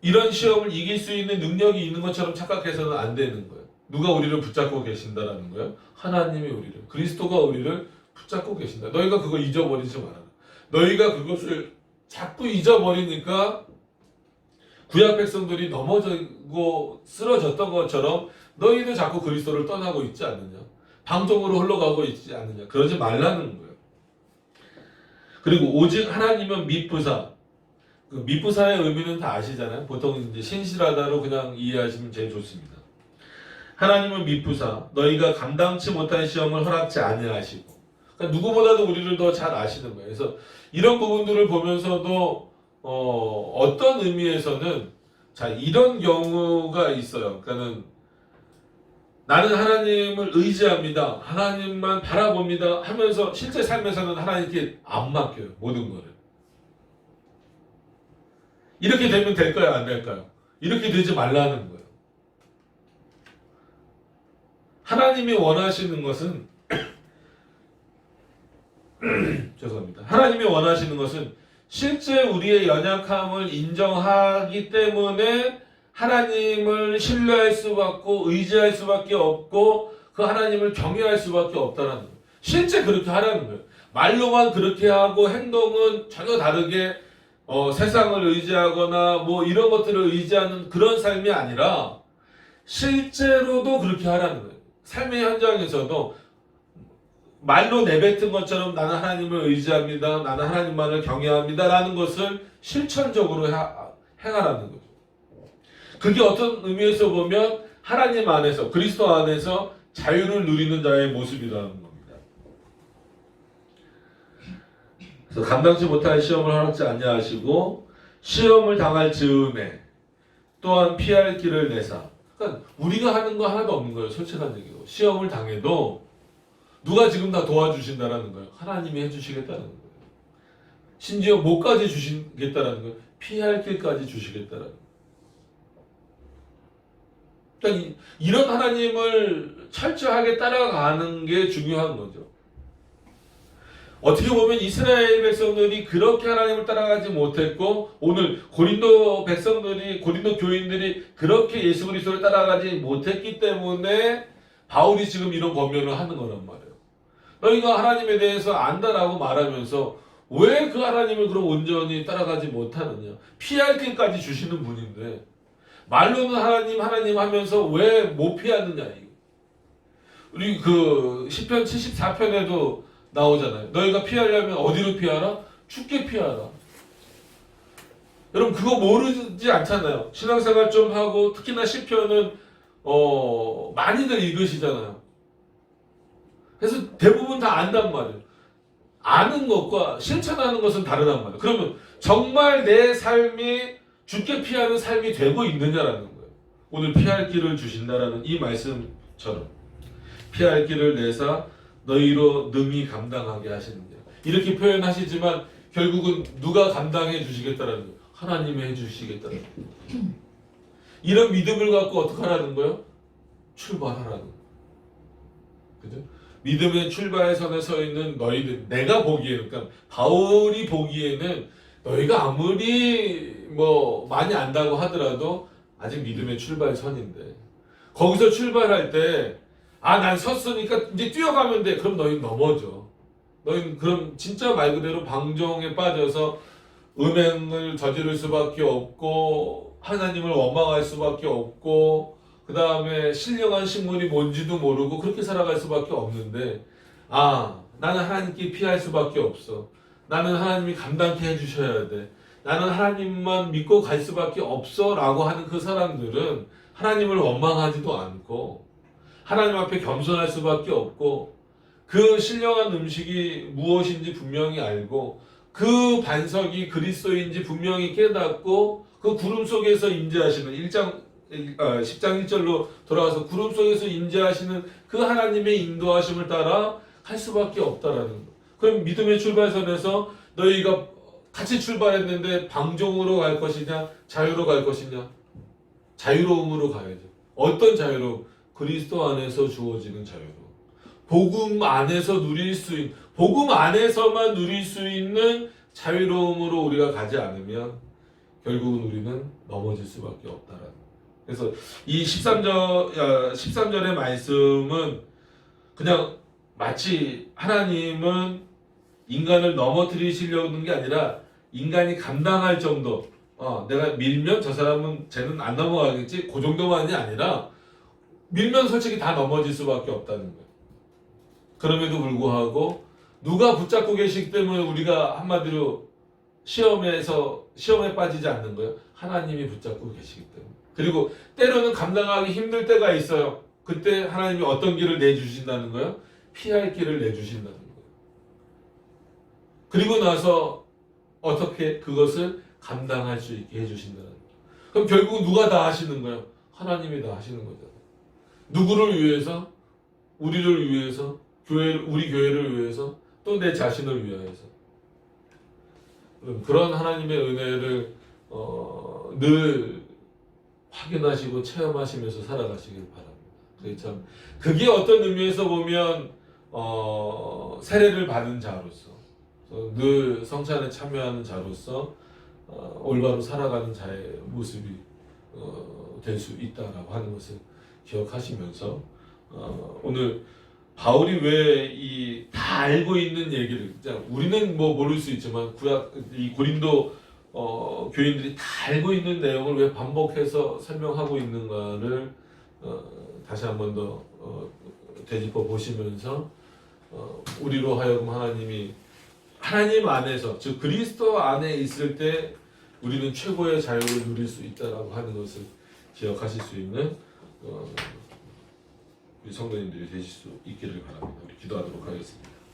이런 시험을 이길 수 있는 능력이 있는 것처럼 착각해서는 안 되는 거예요. 누가 우리를 붙잡고 계신다라는 거예요? 하나님이 우리를, 그리스도가 우리를 붙잡고 계신다. 너희가 그거 잊어버리지 말아라. 너희가 그것을 자꾸 잊어버리니까 구약 백성들이 넘어지고 쓰러졌던 것처럼 너희도 자꾸 그리스도를 떠나고 있지 않느냐. 방종으로 흘러가고 있지 않느냐. 그러지 말라는 거예요. 그리고 오직 하나님은 미쁘사. 그 미쁘사의 의미는 다 아시잖아요. 보통 이제 신실하다로 그냥 이해하시면 제일 좋습니다. 하나님은 미쁘사. 너희가 감당치 못한 시험을 허락지 아니하시고. 그러니까 누구보다도 우리를 더 잘 아시는 거예요. 그래서 이런 부분들을 보면서도 어떤 의미에서는 자 이런 경우가 있어요. 그러니까는 나는 하나님을 의지합니다. 하나님만 바라봅니다. 하면서 실제 삶에서는 하나님께 안 맡겨요. 모든 거를. 이렇게 되면 될까요? 안 될까요? 이렇게 되지 말라는 거예요. 하나님이 원하시는 것은 죄송합니다. 하나님이 원하시는 것은 실제 우리의 연약함을 인정하기 때문에 하나님을 신뢰할 수밖에 의지할 수밖에 없고 그 하나님을 경외할 수밖에 없다는 거예요. 실제 그렇게 하라는 거예요. 말로만 그렇게 하고 행동은 전혀 다르게 세상을 의지하거나 뭐 이런 것들을 의지하는 그런 삶이 아니라 실제로도 그렇게 하라는 거예요. 삶의 현장에서도 말로 내뱉은 것처럼 나는 하나님을 의지합니다. 나는 하나님만을 경외합니다. 라는 것을 실천적으로 행하라는 거죠. 그게 어떤 의미에서 보면 하나님 안에서 그리스도 안에서 자유를 누리는 자의 모습이라는 겁니다. 그래서 감당치 못할 시험을 허락지 아니하시고 시험을 당할 즈음에 또한 피할 길을 내사. 그러니까 우리가 하는 거 하나도 없는 거예요. 솔직한 얘기로. 시험을 당해도 누가 지금 다 도와주신다라는 거예요. 하나님이 해주시겠다는 거예요. 심지어 목까지 주시겠다라는 거예요. 피할 길까지 주시겠다라는 거예요. 그러니까 이런 하나님을 철저하게 따라가는 게 중요한 거죠. 어떻게 보면 이스라엘 백성들이 그렇게 하나님을 따라가지 못했고 오늘 고린도 백성들이 고린도 교인들이 그렇게 예수 그리스도를 따라가지 못했기 때문에 바울이 지금 이런 권면을 하는 거란 말이에요. 너희가 하나님에 대해서 안다라고 말하면서 왜 그 하나님을 그럼 온전히 따라가지 못하느냐. 피할 길까지 주시는 분인데 말로는 하나님 하면서 왜 못 피하느냐. 우리 그 시편 74편에도 나오잖아요. 너희가 피하려면 어디로 피하라? 죽게 피하라. 여러분 그거 모르지 않잖아요. 신앙생활 좀 하고 특히나 시편은 많이들 읽으시잖아요. 그래서 대부분 다 안단 말이에요. 아는 것과 실천하는 것은 다르단 말이에요. 그러면 정말 내 삶이 죽게 피하는 삶이 되고 있느냐라는 거예요. 오늘 피할 길을 주신다라는 이 말씀처럼 피할 길을 내사 너희로 능히 감당하게 하시는데 이렇게 표현하시지만 결국은 누가 감당해 주시겠다라는 거예요. 하나님이 해주시겠다라는 거예요. 이런 믿음을 갖고 어떻게 하라는 거예요? 출발하라는 거예요. 그죠? 믿음의 출발선에 서 있는 너희들, 내가 보기에는, 그러니까 바울이 보기에는 너희가 아무리 뭐 많이 안다고 하더라도 아직 믿음의 출발선인데 거기서 출발할 때 난 섰으니까 이제 뛰어가면 돼. 그럼 너희는 넘어져. 너희는 그럼 진짜 말 그대로 방종에 빠져서 음행을 저지를 수밖에 없고 하나님을 원망할 수밖에 없고 그 다음에 신령한 식물이 뭔지도 모르고 그렇게 살아갈 수밖에 없는데 나는 하나님께 피할 수밖에 없어. 나는 하나님이 감당케 해주셔야 돼. 나는 하나님만 믿고 갈 수밖에 없어 라고 하는 그 사람들은 하나님을 원망하지도 않고 하나님 앞에 겸손할 수밖에 없고 그 신령한 음식이 무엇인지 분명히 알고 그 반석이 그리스도인지 분명히 깨닫고 그 구름 속에서 임재하시는 10장 1절로 돌아가서 구름 속에서 임재하시는 그 하나님의 인도하심을 따라 할 수밖에 없다라는 거. 그럼 믿음의 출발선에서 너희가 같이 출발했는데 방종으로 갈 것이냐 자유로 갈 것이냐 자유로움으로 가야죠. 어떤 자유로움? 그리스도 안에서 주어지는 자유로움. 복음 안에서 누릴 수 있는 복음 안에서만 누릴 수 있는 자유로움으로 우리가 가지 않으면 결국은 우리는 넘어질 수밖에 없다라는 거예요. 그래서 이 13절의 말씀은 그냥 마치 하나님은 인간을 넘어뜨리시려는 게 아니라 인간이 감당할 정도 내가 밀면 저 사람은 쟤는 안 넘어가겠지 그 정도만이 아니라 밀면 솔직히 다 넘어질 수밖에 없다는 거예요. 그럼에도 불구하고 누가 붙잡고 계시기 때문에 우리가 한마디로 시험에 빠지지 않는 거예요. 하나님이 붙잡고 계시기 때문에. 그리고 때로는 감당하기 힘들 때가 있어요. 그때 하나님이 어떤 길을 내주신다는 거예요? 피할 길을 내주신다는 거예요. 그리고 나서 어떻게 그것을 감당할 수 있게 해주신다는 거예요. 그럼 결국 누가 다 하시는 거예요? 하나님이 다 하시는 거잖아요. 누구를 위해서? 우리를 위해서? 우리 교회를 위해서? 또 내 자신을 위하여서. 그런 하나님의 은혜를 늘 확인하시고 체험하시면서 살아가시길 바랍니다. 그게 어떤 의미에서 보면 세례를 받은 자로서 늘 성찬에 참여하는 자로서 올바로 살아가는 자의 모습이 될 수 있다라고 하는 것을 기억하시면서 오늘 바울이 왜 다 알고 있는 얘기를 우리는 뭐 모를 수 있지만 이 고린도 교인들이 다 알고 있는 내용을 왜 반복해서 설명하고 있는가를 다시 한 번 더 되짚어 보시면서 우리로 하여금 하나님 안에서 즉 그리스도 안에 있을 때 우리는 최고의 자유를 누릴 수 있다라고 하는 것을 기억하실 수 있는 우리 성도님들이 되실 수 있기를 바랍니다. 우리 기도하도록 하겠습니다.